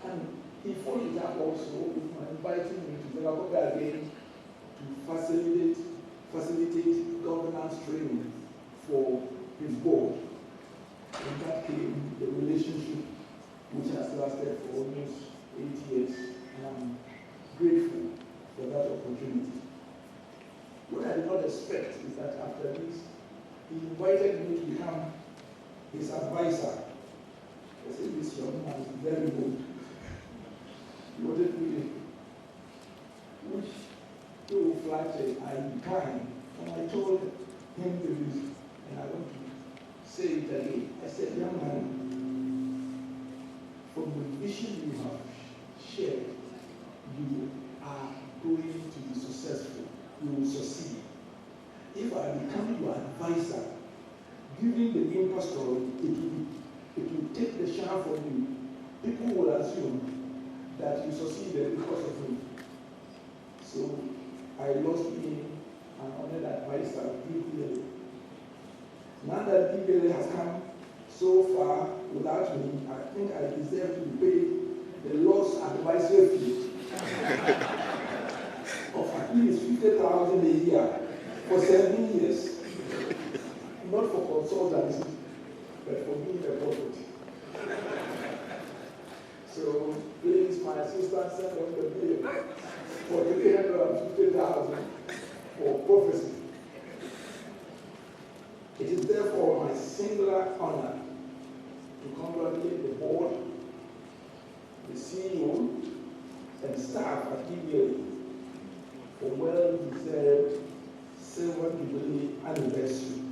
And he followed it up also with my inviting me to Sebakope again to facilitate governance training for his board. And that came the relationship which has lasted for almost 8 years. And I'm grateful for that opportunity. What I did not expect is that after this, he invited me to become his advisor. I said, this young man is very good. He wanted me, which though flattered, I declined. And I told him the reason, and I want to say it again. I said, young man, from the vision you have shared, you are going to be successful. You will succeed. If I become your advisor, during the Gimpa story, it will take the shine from you. People will assume that you succeeded because of me. So I lost being an honored advisor of DVLA. Now that DVLA has come so far without me, I think I deserve to be paid the lost advisory fee of at least 50,000 a year for 7 years. Not for consultancy, but for being a prophet. So please, my assistant sent on the bill for 350,000 for prophecy. It is therefore my singular honor to congratulate the board, the CEO and staff at DVLA for well-deserved Silver Jubilee anniversary.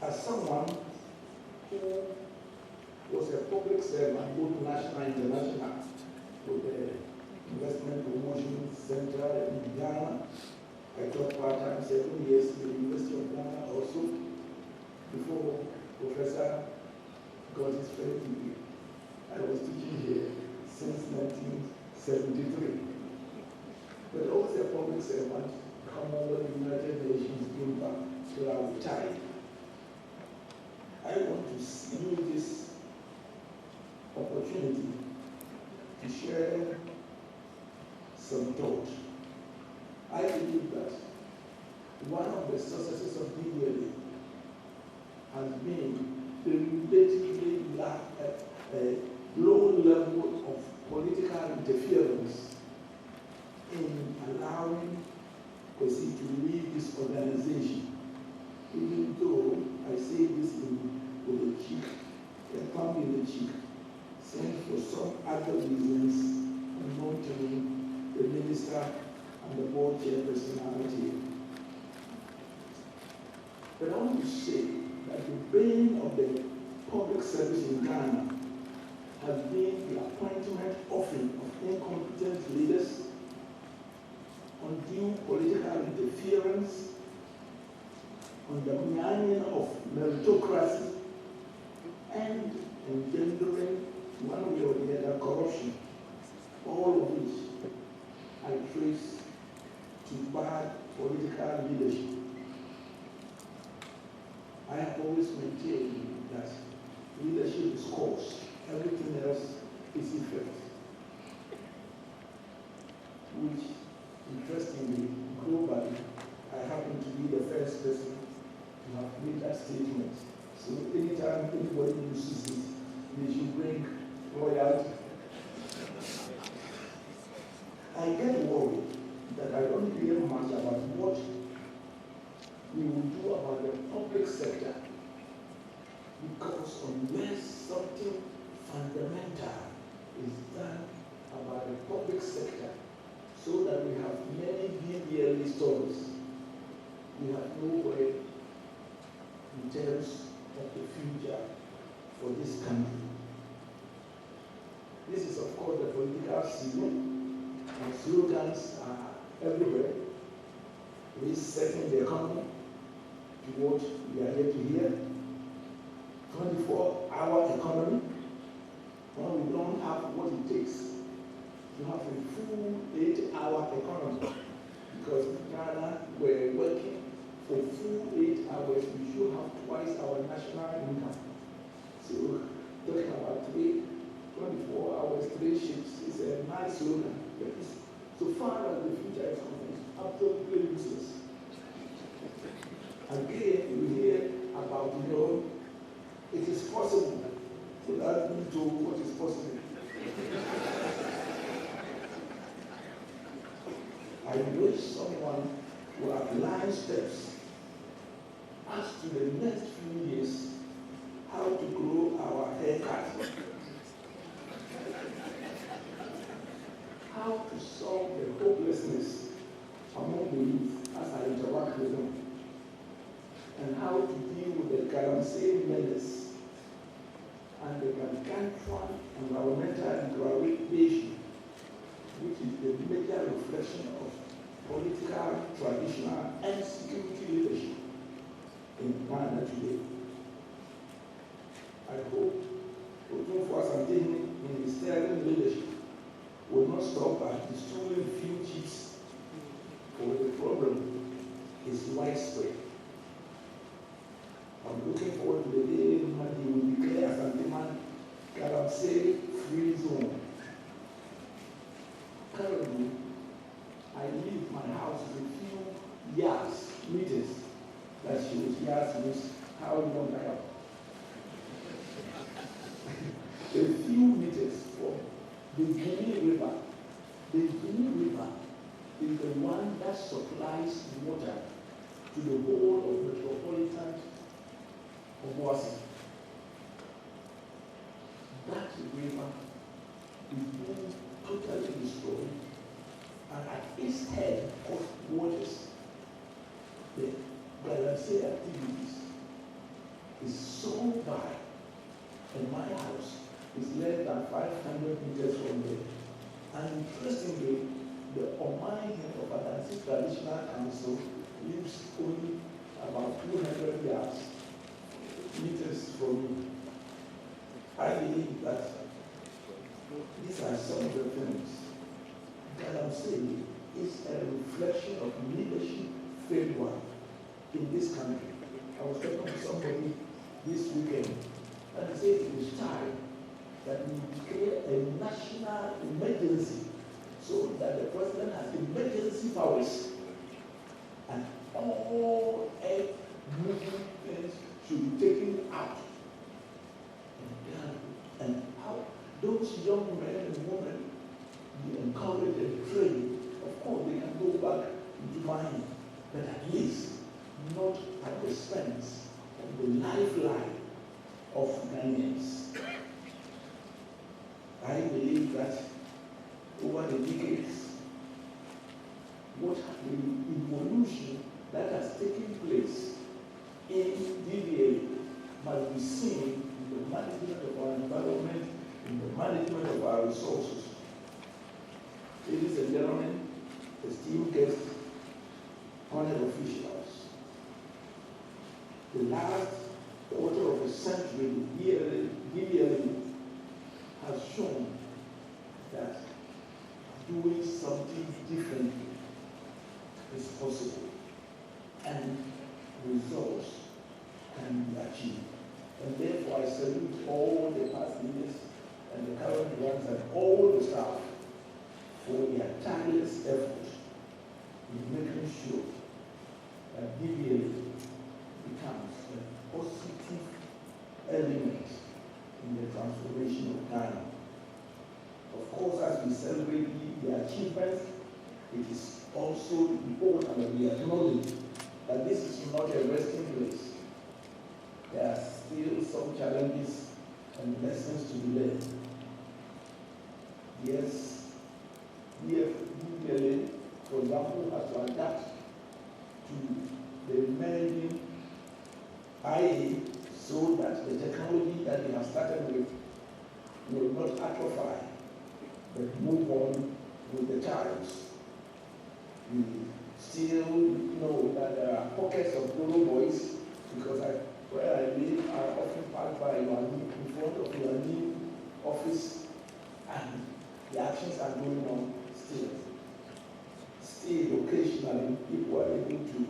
As someone who was a public servant, both national and international, with the Investment Promotion Center in Ghana, I taught part-time 7 years at the University of Ghana also, before Professor got his first degree. I was teaching here since 1973. But also a public servant, Commonwealth United Nations member till I retired. I want to use this opportunity to share some thought. I believe that one of the successes of DVLA has been the relatively low level of political interference in allowing Kwesi to lead this organization. Even though I say this with a cheek, a pump in the cheek, saying for some other reasons unknown to me, the minister and the board chairpersonality. But I want to say that the bane of the public service in Ghana has been the appointment often of incompetent leaders, undue political interference, undermining of meritocracy, and engendering one way or the other corruption, all of which I trace to bad political leadership. I have always maintained that leadership is cause, everything else is effect, which, interestingly, globally, I happen to be the first person to have made that statement. So anytime anybody uses it, they should bring royalty. I get worried that I don't hear much about what we will do about the public sector, because unless something fundamental is done about the public sector, so that we have many DVLA stories, we have nowhere in terms of the future for this country. This is, of course, the political season, and slogans are everywhere, resetting the economy to what we are here to hear. 24-hour economy, when we don't have what it takes to have a full 8-hour economy, because in Ghana, we're working for full 8 hours, we should have twice our national income. So, talking about 24 hours, 3 shifts is a nice slogan. But so far as the future is concerned, it's absolutely useless. Again, we hear about, it is possible without being told what is possible. I wish someone will outline steps as to the next few years how to grow our haircut, how to solve the hopelessness among the youth as I interact with them, and how to deal with the Galamsey menace and the gargantuan environmental degradation, which is the major reflection of political, traditional, and security leadership in Ghana today. I hope Otunfo Asante in his steering leadership will not stop at installing few chiefs, for the problem is widespread. I'm looking forward to the day when he will declare Asanteman Galamsey free zone. Currently, I leave my house with a few yards, meters, that she was yards means how long I have. A few meters from the Guinea River. The Guinea River is the one that supplies water to the whole of metropolitan Obuasi. Suprema is being totally destroyed, and at its head of waters, the Galaxy activities is so bad, and my house is less than 500 meters from there. And interestingly, the Oman head of Adansi Traditional Council lives only about 200 meters from me. I believe that these are some of the things that I'm saying is a reflection of leadership failure in this country. I was talking to somebody this weekend, and he said it is time that we declare a national emergency so that the president has emergency powers and all moving things should be taken out and how those young men and women be encouraged and trained. Of course, they can go back into mining, but at least not at the expense of the lifeline of Ghanaians. I believe that over the decades, what the evolution that has taken place in DVLA must be seen in the management of our environment, in the management of our resources. Ladies and gentlemen, esteemed guests, honored officials, the last quarter of a century, DVLA has shown that doing something differently is possible and results can be achieved. And therefore I salute all the past leaders and the current ones and all the staff for their tireless effort in making sure that DVLA becomes a positive element in the transformation of Ghana. Of course, as we celebrate the achievements, it is also important that we acknowledge that this is not a resting place. There are still some challenges and lessons to be learned. Yes, DVLA, for example, has to adapt to the emerging IA so that the technology that we have started with will not atrophy, but move on with the times. We still know that there are pockets of Golo boys, because where I live, I often pass by in front of your new office, and the actions are going on still. Still, occasionally, people are able to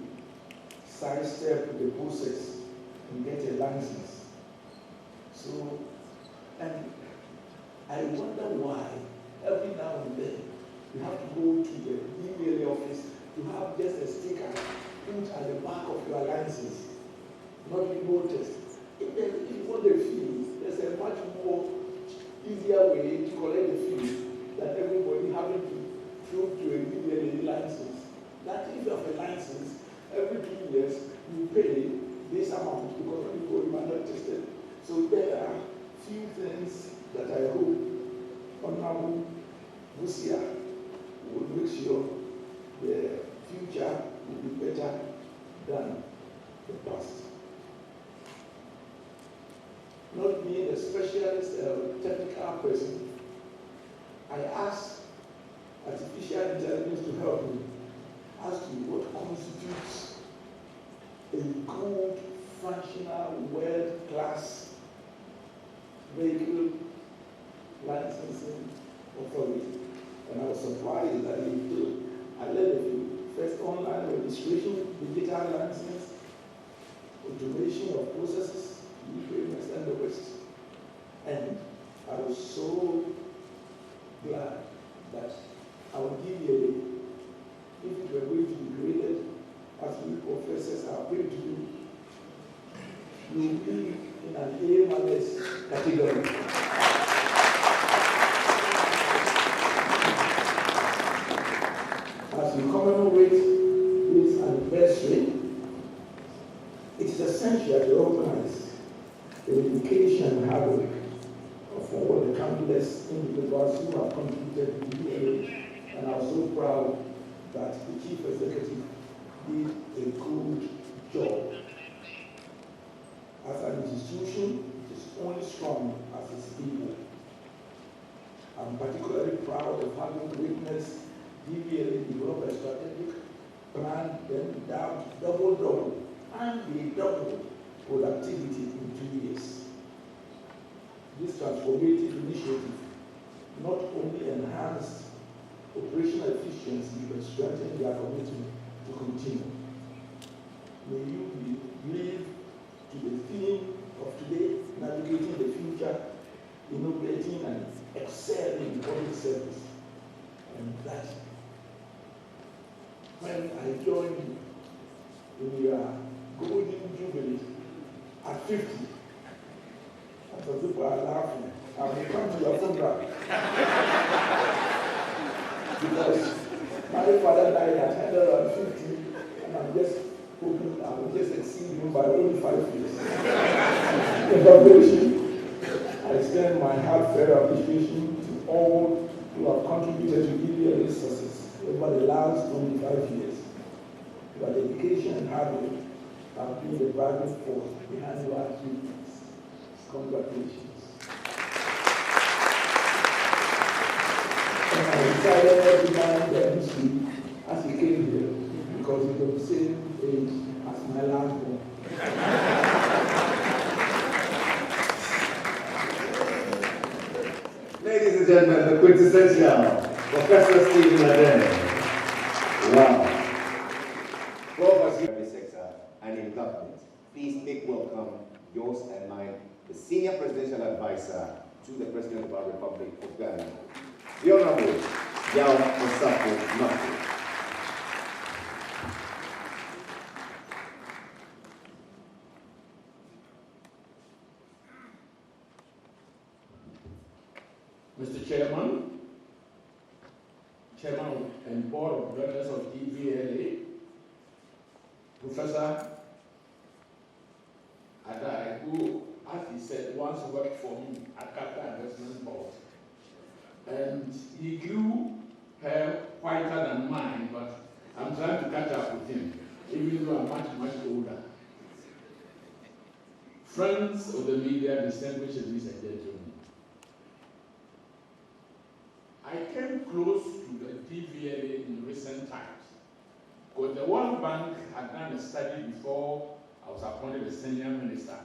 sidestep the process and get a license. So, and I wonder why every now and then you have to go to the DVLA office to have just a sticker put at the back of your license, not be noticed. If you want the fee, there's a much more easier way to collect the fee than everybody having to prove to a DVLA license. That if you have a license, every 2 years you pay this amount because when you go, you are not tested. So there are few things that I hope Honorable Busia will make sure the future will be better than the past. Not being a specialist technical person, I asked artificial intelligence to help me as to what constitutes a good, functional, world-class vehicle licensing authority. And I was surprised that he did. I led a few. First, online registration, digital license, automation of processes, e-payments, and the rest. And I was so glad that our DVLA, if it were going to be graded, as we professors are paid to do, will be in an A- category. As we commemorate this anniversary, it is essential to organize the education hard work of for the countless individuals who have contributed to the DVLA, and I'm so proud that the Chief Executive did a good job. As an institution, it is only strong as its people. I'm particularly proud of having witnessed DVLA develop a strategic plan, then double, and redouble productivity in 2 years. This transformative initiative not only enhanced operational efficiency but strengthened their commitment to continue. May you live to the theme of today, navigating the future, innovating and excelling in public service. And that when I joined in your golden jubilee at 50, and some people are laughing, I will come to your funeral. Because my father died at 150, and I'm just hoping I will just exceed him by only 5 years. Congratulations. I extend my heartfelt appreciation to all who have contributed to DVLA's success over the last 25 years. Your dedication and hard work have been the driving force behind your achievements. Congratulations. And I decided to learn the history as he came here because he was the same age as my last born. Ladies and gentlemen, the quintessential Professor Stephen Adene. Wow. Professor in every sector and in government, please make welcome yours and mine, the Senior Presidential Advisor to the President of our Republic of Ghana, the Honorable Yao Osako Maki. Mr. Chairman and Board of Directors of DVLA, Professor Adai, who, as he said, once worked for me at Capital Investment Board. And he grew hair whiter than mine, but I'm trying to catch up with him, even though I'm much older. Friends of the media, distinguished ladies and gentlemen, I came close to the DVLA in recent times because the World Bank had done a study before I was appointed as senior minister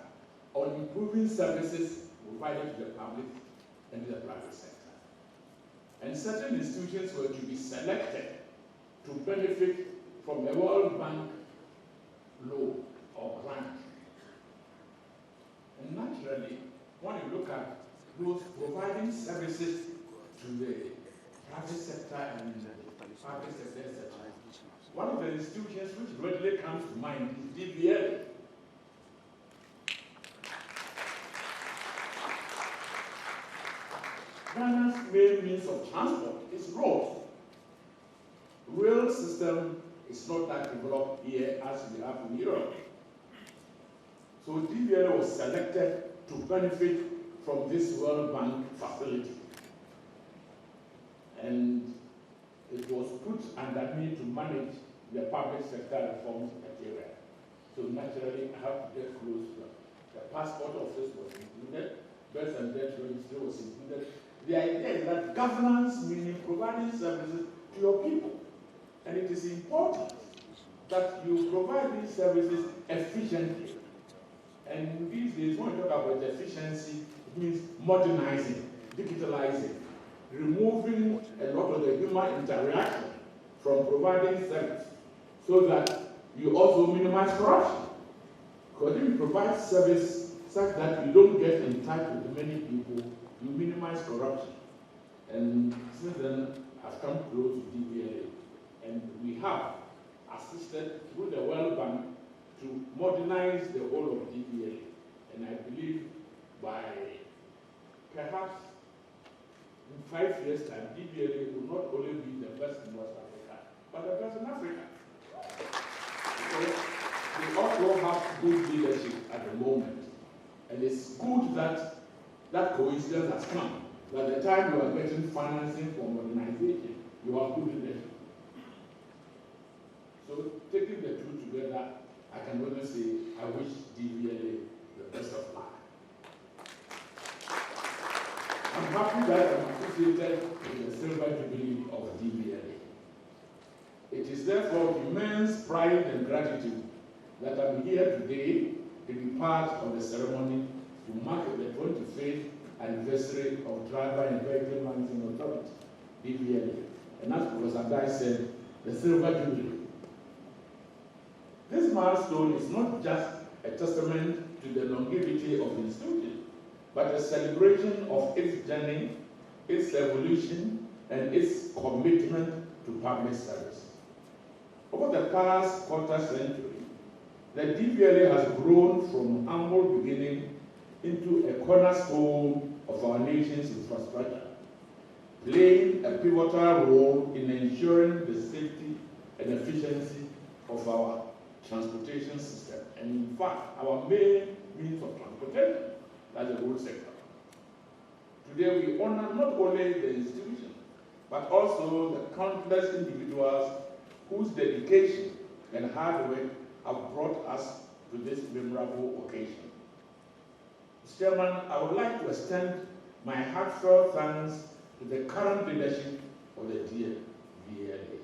on improving services provided to the public and to the private sector. And certain institutions were to be selected to benefit from the World Bank loan or grant. And naturally, when you look at those providing services to the private sector and the public sector, etc., one of the institutions which readily comes to mind is DVLA. Ghana's main means of transport is road. Rail system is not that developed here as we have in Europe. So DVLA was selected to benefit from this World Bank facility. And it was put under me to manage the public sector reforms criteria. So naturally, I have to get close to them. The passport office was included, birth and death registry was included. The idea is that governance meaning providing services to your people. And it is important that you provide these services efficiently. And these days, when we talk about efficiency, it means modernizing, digitalizing, removing a lot of the human interaction from providing service so that you also minimize corruption. Because if you provide service such that you don't get in touch with many people, you minimize corruption. And since then, I've come close to DVLA. And we have assisted through the World Bank to modernize the whole of DVLA. And I believe by perhaps in 5 years' time, DVLA will not only be the best in West Africa, but the best in Africa. Because we also have good leadership at the moment. And it's good that that coincidence has come. By the time you are getting financing for modernization, you have good leadership. So taking the two together, I can only say I wish DVLA the best of luck. I'm happy that I'm associated with the Silver Jubilee of DVLA. It is therefore with immense pride and gratitude that I'm here today to be part of the ceremony to mark the 25th anniversary of Driver and Vehicle Management Authority, DVLA. And as Professor Dai said, the Silver Jubilee. This milestone is not just a testament to the longevity of the institution, but a celebration of its journey, its evolution, and its commitment to public service. Over the past quarter century, the DVLA has grown from humble beginning into a cornerstone of our nation's infrastructure, playing a pivotal role in ensuring the safety and efficiency of our transportation system, and in fact, our main means of transportation, that's the road sector. Today, we honor not only the institution, but also the countless individuals whose dedication and hard work have brought us to this memorable occasion. Mr. Chairman, I would like to extend my heartfelt thanks to the current leadership of the DVLA,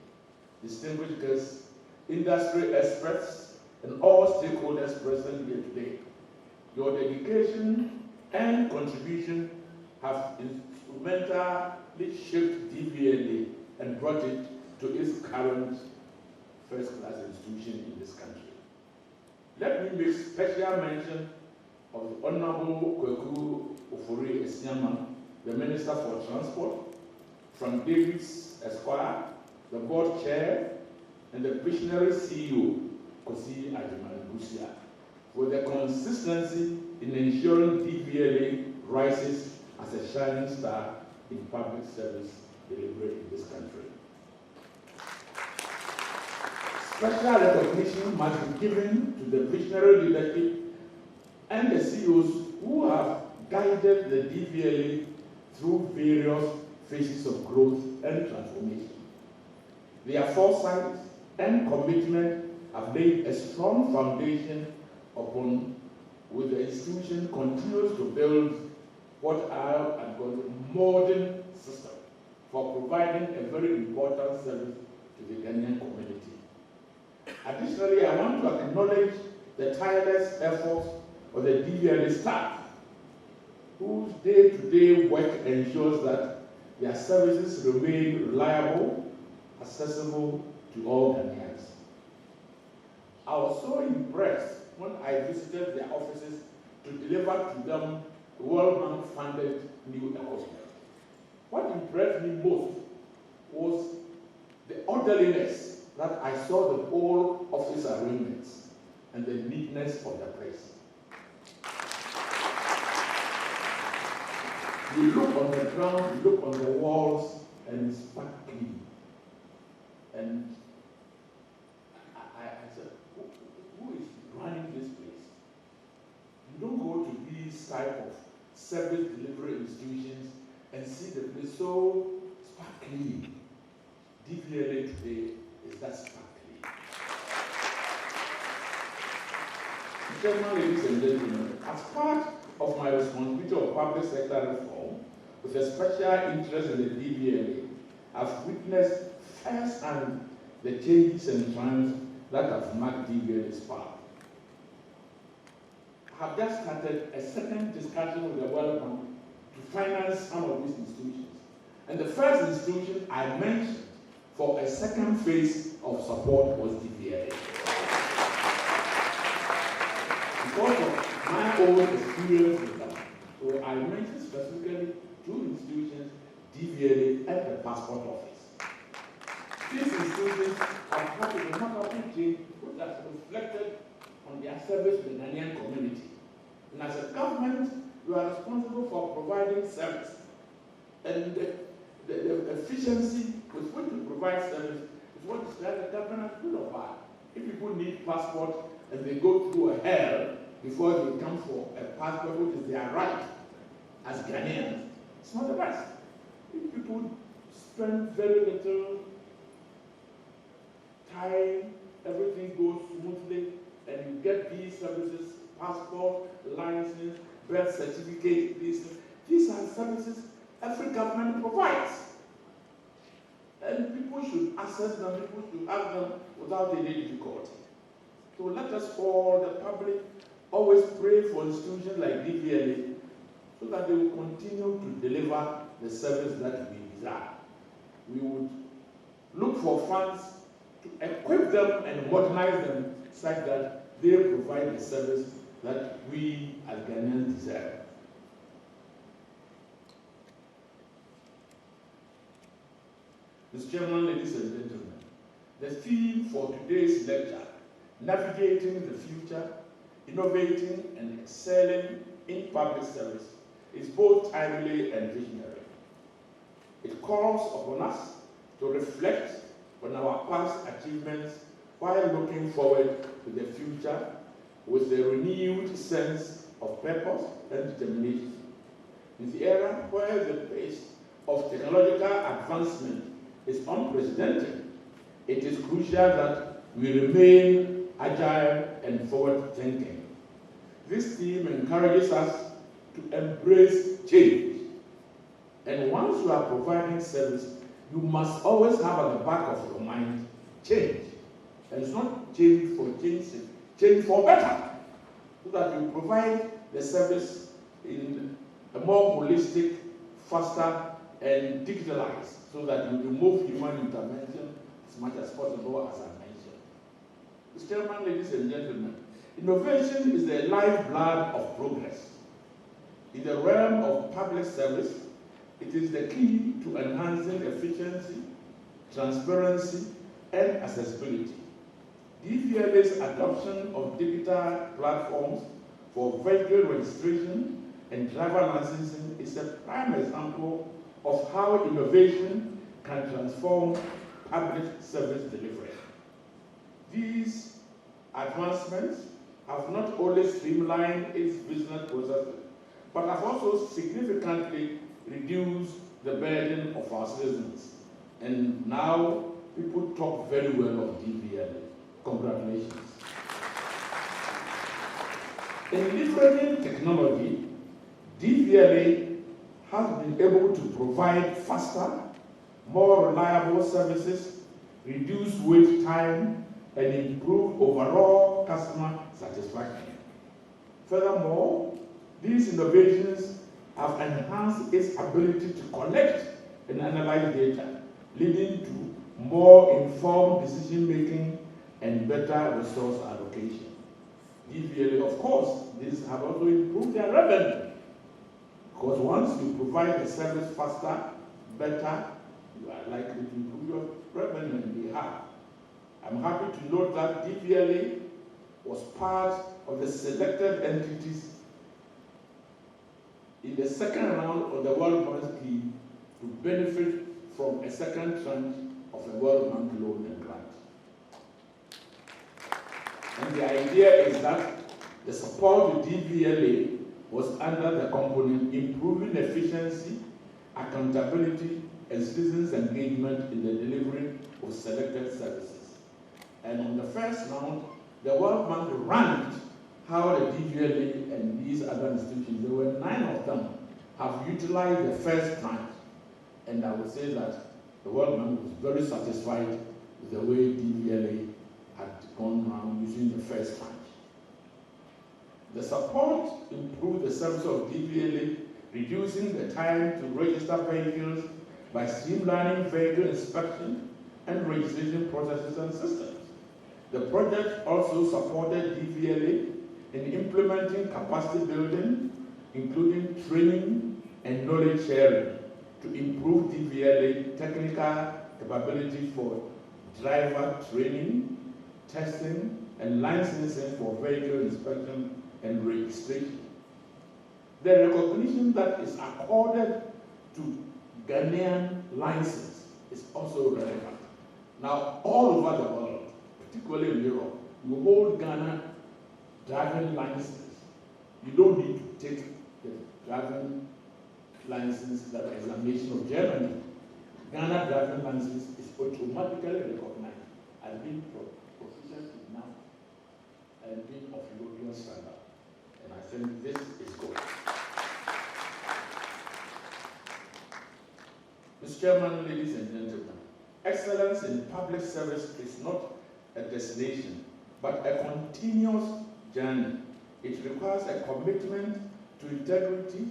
distinguished guests, industry experts, and all stakeholders present here today. Your dedication and contribution have instrumentally shaped DVLA and brought it to its current first-class institution in this country. Let me make special mention of the Honorable Kweku Ofori Esiama, the Minister for Transport, from Davis Esquire, the Board Chair, and the visionary CEO, Kosi Ajiman-Busia, for the consistency in ensuring DVLA rises as a shining star in public service delivery in this country. Special recognition must be given to the visionary leadership and the CEOs who have guided the DVLA through various phases of growth and transformation. Their foresight and commitment have laid a strong foundation upon which the institution continues to build what are a modern system for providing a very important service to the Ghanaian community. Additionally, I want to acknowledge the tireless efforts of the DVLA staff, whose day-to-day work ensures that their services remain reliable, accessible to all Ghanaians. I was so impressed when I visited their offices to deliver to them the World Bank-funded new equipment. What impressed me most was the orderliness that I saw the whole office arrangements and the neatness of the place. You look on the ground, you look on the walls, and it's quite clean. And I said, who is running this place? You don't go to these type of service delivery institutions and see the place so sparkly. DVLA today is that sparkly. Chairman, ladies and gentlemen, as part of my responsibility of public sector reform, with a special interest in the DVLA, I've witnessed firsthand the changes and trends that have marked DVLA's path. I have just started a second discussion with the World Bank to finance some of these institutions. And the first institution I mentioned for a second phase of support was DVLA. Because of my own experience with them, so I mentioned specifically two institutions, DVLA and the Passport Office. These institutions have had a remarkable change which has reflected on their service to the Ghanaian community. And as a government, you are responsible for providing service. And the efficiency with which you provide service is what describes the government as good or bad. If people need passport and they go through a hell before they come for a passport, which is their right, as Ghanaians, it's not the best. If people spend very little time, everything goes smoothly, and you get these services, passport, license, birth certificate, these are services every government provides. And people should access them, people should have them without any difficulty. So let us all, the public, always pray for institutions like DVLA so that they will continue to deliver the service that we desire. We would look for funds to equip them and modernize them such that they provide the service that we as Ghanaians desire. Mr. Chairman, ladies and gentlemen, the theme for today's lecture, Navigating the Future, Innovating and Excelling in Public Service, is both timely and visionary. It calls upon us to reflect on our past achievements while looking forward to the future with a renewed sense of purpose and determination. In the era where the pace of technological advancement is unprecedented, it is crucial that we remain agile and forward-thinking. This theme encourages us to embrace change. And once you are providing service, you must always have at the back of your mind change. And it's not change for change's sake, change for better, so that you provide the service in a more holistic, faster, and digitalized, so that you remove human intervention as much as possible, as I mentioned. Mr. Chairman, ladies and gentlemen, innovation is the lifeblood of progress. In the realm of public service, it is the key to enhancing efficiency, transparency, and accessibility. DVLA's adoption of digital platforms for vehicle registration and driver licensing is a prime example of how innovation can transform public service delivery. These advancements have not only streamlined its business processes, but have also significantly reduced the burden of our citizens. And now people talk very well of DVLA. Congratulations. In leveraging technology, DVLA has been able to provide faster, more reliable services, reduce wait time, and improve overall customer satisfaction. Furthermore, these innovations have enhanced its ability to collect and analyze data, leading to more informed decision-making and better resource allocation. DVLA, of course, these have also improved their revenue, because once you provide the service faster, better, you are likely to improve your revenue, and they have. I'm happy to note that DVLA was part of the selected entities in the second round of the World Bank scheme to benefit from a second tranche of a World Bank loan and grant. And the idea is that the support to DVLA was under the component improving efficiency, accountability, and citizens' engagement in the delivery of selected services. And on the first round, the World Bank ranked how the DVLA and these other institutions, there were 9 of them, have utilized the first tranche. And I would say that the World Bank was very satisfied with the way DVLA had gone around using the first tranche. The support improved the service of DVLA, reducing the time to register vehicles by streamlining vehicle inspection and registration processes and systems. The project also supported DVLA in implementing capacity building, including training and knowledge sharing, to improve DVLA technical capability for driver training, testing, and licensing for vehicle inspection and registration. The recognition that is accorded to Ghanaian license is also relevant. Now, all over the world, particularly in Europe, you hold Ghana driving license. You don't need to take the driving license, that examination of Germany, Ghana driving license is automatically recognized as being proficient enough and being of European standard. And I think this is good. Mr. Chairman, ladies and gentlemen, excellence in public service is not a destination, but a continuous journey. It requires a commitment to integrity,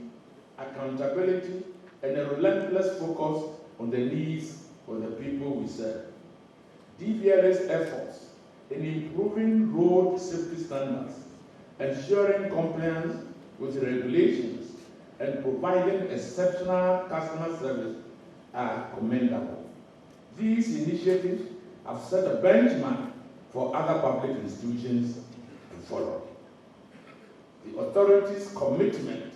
accountability, and a relentless focus on the needs of the people we serve. DVLA's efforts in improving road safety standards, ensuring compliance with regulations, and providing exceptional customer service are commendable. These initiatives have set a benchmark for other public institutions to follow. The authority's commitment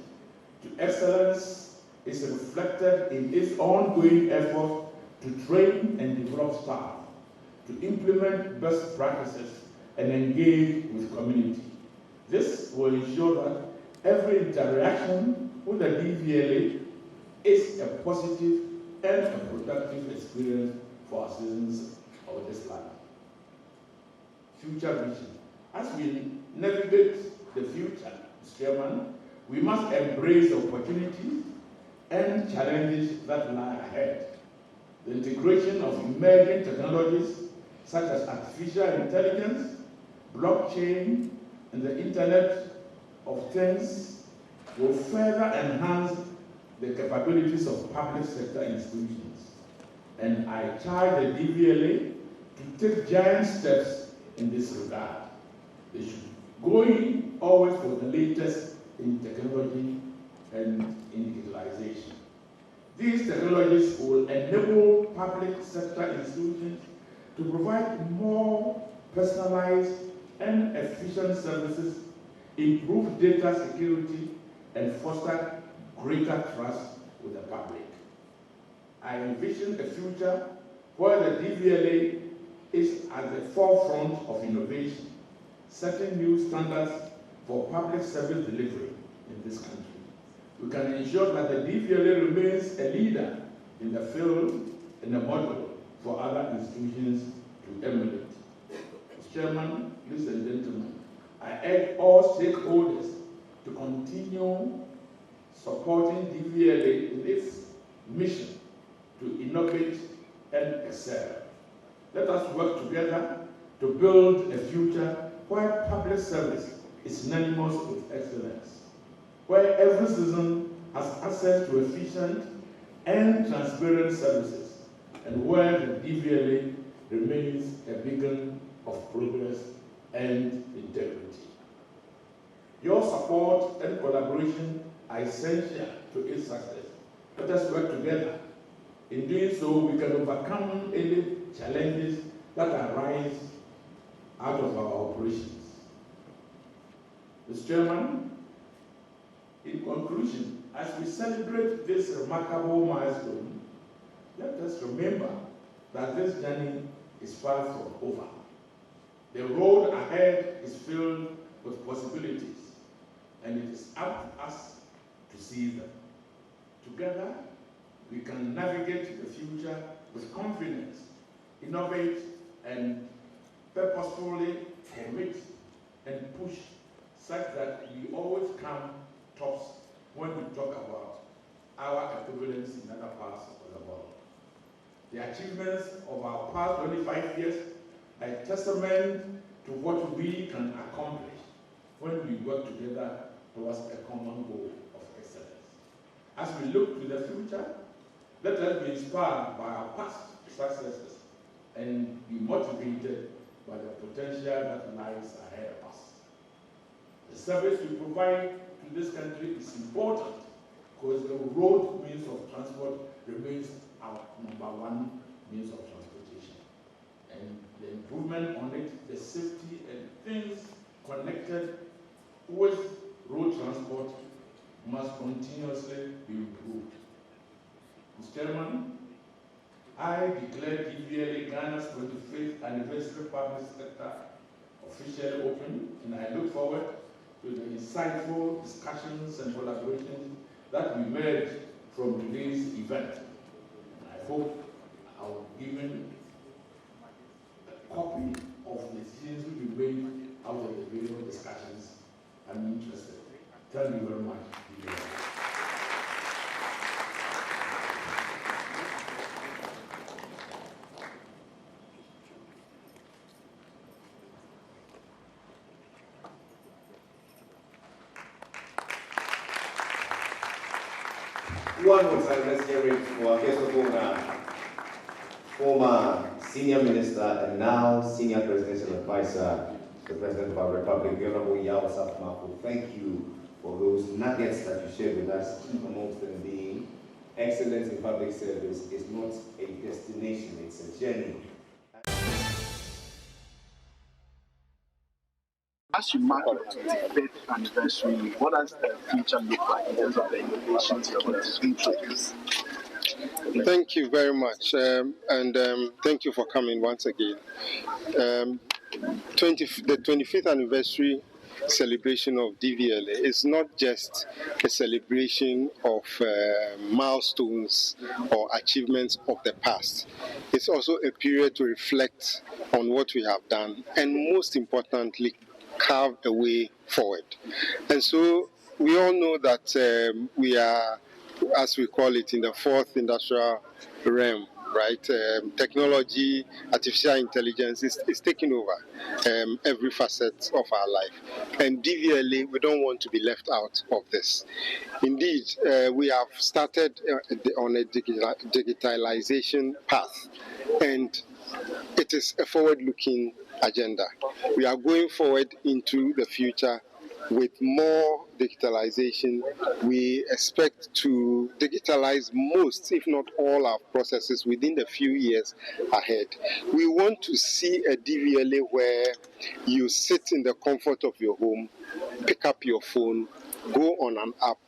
to excellence is reflected in its ongoing effort to train and develop staff, to implement best practices, and engage with community. This will ensure that every interaction with the DVLA is a positive and a productive experience for our citizens of this land. Future vision. As we navigate the future, Mr. Chairman, we must embrace the opportunities and challenges that lie ahead. The integration of emerging technologies such as artificial intelligence, blockchain, and the Internet of Things will further enhance the capabilities of public sector institutions. And I charge the DVLA to take giant steps in this regard. They should go in always for the latest in technology and in digitalization. These technologies will enable public sector institutions to provide more personalized and efficient services, improve data security, and foster greater trust with the public. I envision a future where the DVLA is at the forefront of innovation, setting new standards for public service delivery in this country. We can ensure that the DVLA remains a leader in the field and a model for other institutions to emulate. Mr. Chairman, ladies and gentlemen, I urge all stakeholders to continue supporting DVLA in its mission to innovate and excel. Let us work together to build a future where public service is synonymous with excellence, where every citizen has access to efficient and transparent services, and where the DVLA remains a beacon of progress and integrity. Your support and collaboration are essential to its success. Let us work together. In doing so, we can overcome any challenges that arise out of our operations. Mr. Chairman, in conclusion, as we celebrate this remarkable milestone, let us remember that this journey is far from over. The road ahead is filled with possibilities, and it is up to us to seize them. Together, we can navigate the future with confidence, innovate, and purposefully commit and push such that we always come tops when we talk about our equivalents in other parts of the world. The achievements of our past 25 years are a testament to what we can accomplish when we work together towards a common goal of excellence. As we look to the future, let us be inspired by our past successes and be motivated by the potential that lies ahead of us. The service we provide to this country is important because the road means of transport remains our #1 means of transportation. And the improvement on it, the safety and things connected with road transport must continuously be improved. Mr. Chairman, I declare DVLA Ghana's 25th anniversary public sector officially open, and I look forward to the insightful discussions and collaborations that we made from today's event. I hope I'll given a copy of the decisions which we made out of the various discussions. I'm interested. Thank you very much. One more time, let's hear it for our guest of honor, former senior minister and now senior presidential advisor to the President of our Republic, the Honorable Yao Safmako. Thank you for those nuggets that you shared with us, amongst them being excellence in public service is not a destination, it's a journey. As you mark your 25th anniversary, what does the future look like in terms of the innovations you're going to introduce? Thank you very much, and thank you for coming once again. The 25th anniversary celebration of DVLA is not just a celebration of milestones or achievements of the past. It's also a period to reflect on what we have done and, most importantly, carve a way forward. And so we all know that we are, as we call it, in the fourth industrial realm, right? Technology, artificial intelligence is taking over every facet of our life. And DVLA, we don't want to be left out of this. Indeed, we have started on a digitalization path, and it is a forward-looking agenda. We are going forward into the future with more digitalization. We expect to digitalize most, if not all, our processes within the few years ahead. We want to see a DVLA where you sit in the comfort of your home, pick up your phone, go on an app,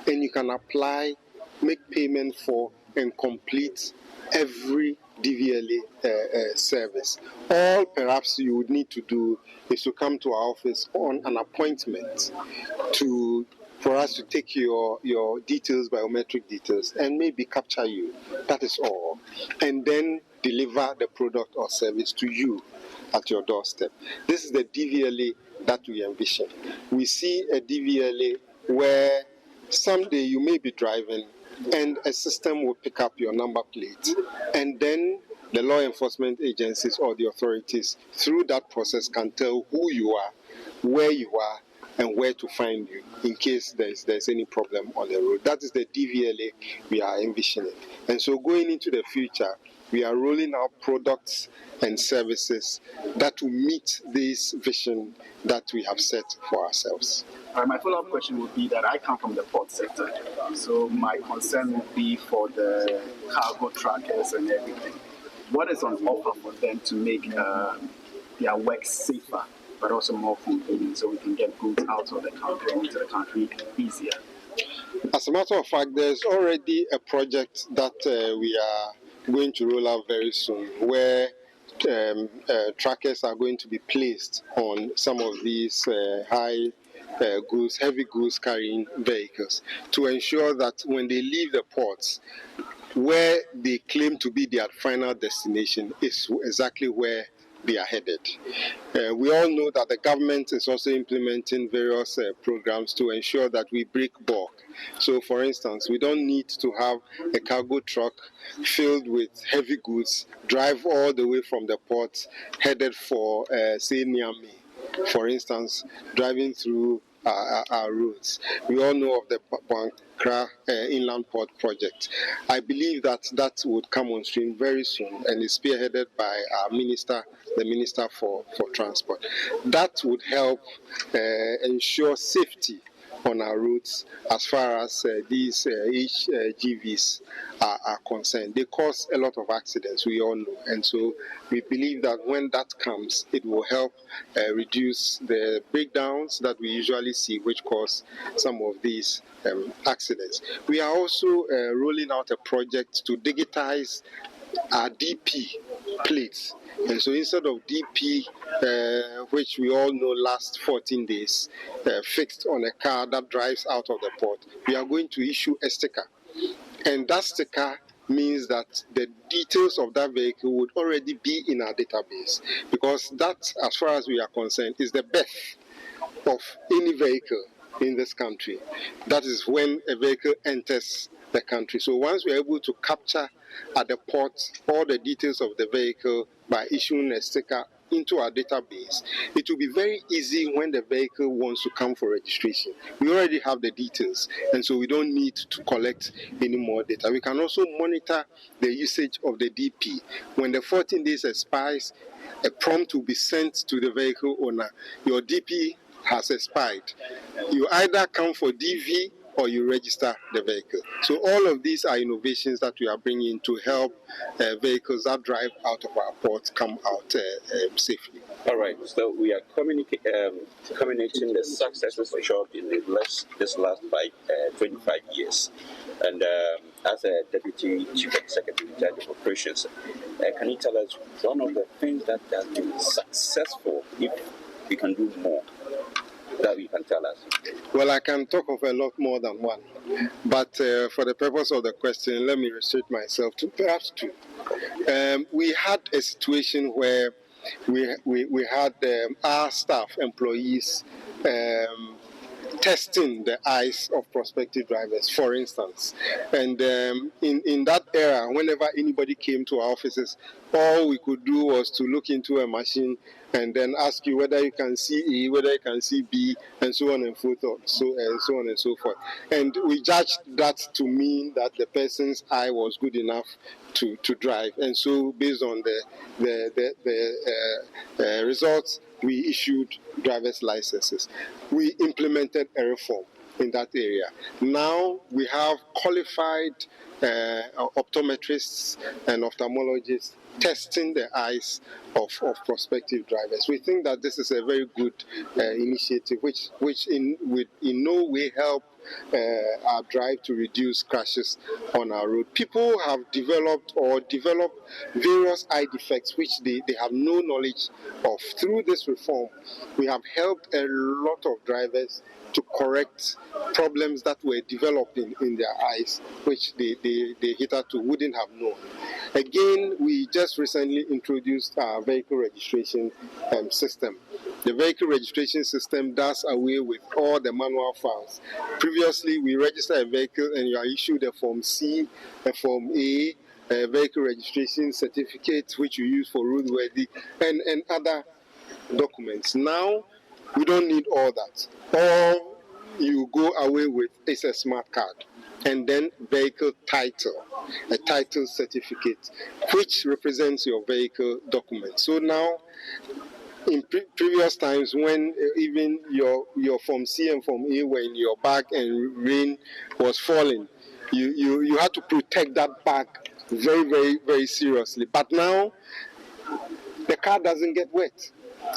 and you can apply, make payment for, and complete every DVLA service. All perhaps you would need to do is to come to our office on an appointment for us to take your details, biometric details, and maybe capture you. That is all. And then deliver the product or service to you at your doorstep. This is the DVLA that we envision. We see a DVLA where someday you may be driving and a system will pick up your number plate, and then the law enforcement agencies or the authorities through that process can tell who you are, where you are, and where to find you in case there's any problem on the road. That is the DVLA we are envisioning. And so going into the future, we are rolling out products and services that will meet this vision that we have set for ourselves. My follow-up question would be that I come from the port sector, so my concern would be for the cargo trackers and everything. What is on offer for them to make their work safer, but also more convenient, so we can get goods out of the country and into the country easier? As a matter of fact, there's already a project that we are going to roll out very soon, where trackers are going to be placed on some of these heavy goods carrying vehicles to ensure that when they leave the ports, where they claim to be their final destination is exactly where they are headed. We all know that the government is also implementing various programs to ensure that we break bulk. So, for instance, we don't need to have a cargo truck filled with heavy goods drive all the way from the port headed for, say, Niamey, for instance, driving through our roads. We all know of the Bankra Inland Port project. I believe that would come on stream very soon and is spearheaded by our minister, the Minister for Transport. That would help ensure safety on our roads as far as these HGVs are concerned. They cause a lot of accidents, we all know, and so we believe that when that comes, it will help reduce the breakdowns that we usually see, which cause some of these accidents. We are also rolling out a project to digitize our DP plates. And so instead of DP, which we all know lasts 14 days, fixed on a car that drives out of the port, we are going to issue a sticker And that sticker means that the details of that vehicle would already be in our database, because that, as far as we are concerned, is the birth of any vehicle in this country. That is when a vehicle enters the country. So once we are able to capture at the port all the details of the vehicle by issuing a sticker into our database, it will be very easy when the vehicle wants to come for registration. We already have the details, and so we don't need to collect any more data. We can also monitor the usage of the DP. When the 14 days expires, a prompt will be sent to the vehicle owner. Your DP has expired. You either come for DV or you register the vehicle. So all of these are innovations that we are bringing to help vehicles that drive out of our ports come out safely. All right, so we are communicating the successes achieved in this last 25 years. And as a Deputy Chief Executive in charge of operations, can you tell us one of the things that has been successful, if we can do more, that we can tell us? Well, I can talk of a lot more than one, but for the purpose of the question, let me restrict myself to perhaps two. We had a situation where we had our staff, employees, testing the eyes of prospective drivers, for instance. And in that era, whenever anybody came to our offices, all we could do was to look into a machine and then ask you whether you can see A, whether you can see B, and so on and so forth. And we judged that to mean that the person's eye was good enough to drive. And so based on the results, we issued driver's licenses. We implemented a reform in that area. Now we have qualified optometrists and ophthalmologists testing the eyes of prospective drivers. We think that this is a very good initiative, which in no way help our drive to reduce crashes on our road. People have developed various eye defects which they have no knowledge of. Through this reform, we have helped a lot of drivers to correct problems that were developing in their eyes, which they hitherto wouldn't have known. Again, we just recently introduced our vehicle registration system. The vehicle registration system does away with all the manual files. Previously, we register a vehicle and you are issued a Form C, a Form A, a vehicle registration certificate, which you use for roadworthy, and other documents. Now, we don't need all that. All you go away with is a smart card and then vehicle title, a title certificate, which represents your vehicle document. So now, in previous times when even your Form C and Form A were in your bag and rain was falling, you had to protect that bag very, very, very seriously. But now, the card doesn't get wet.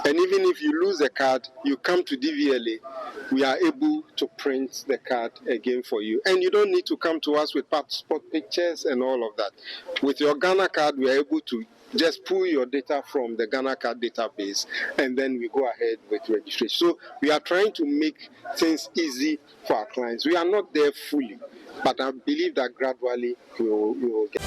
And even if you lose a card, you come to DVLA, we are able to print the card again for you. And you don't need to come to us with passport pictures and all of that. With your Ghana card, we are able to just pull your data from the Ghana card database, and then we go ahead with registration. So we are trying to make things easy for our clients. We are not there fully, but I believe that gradually we will get.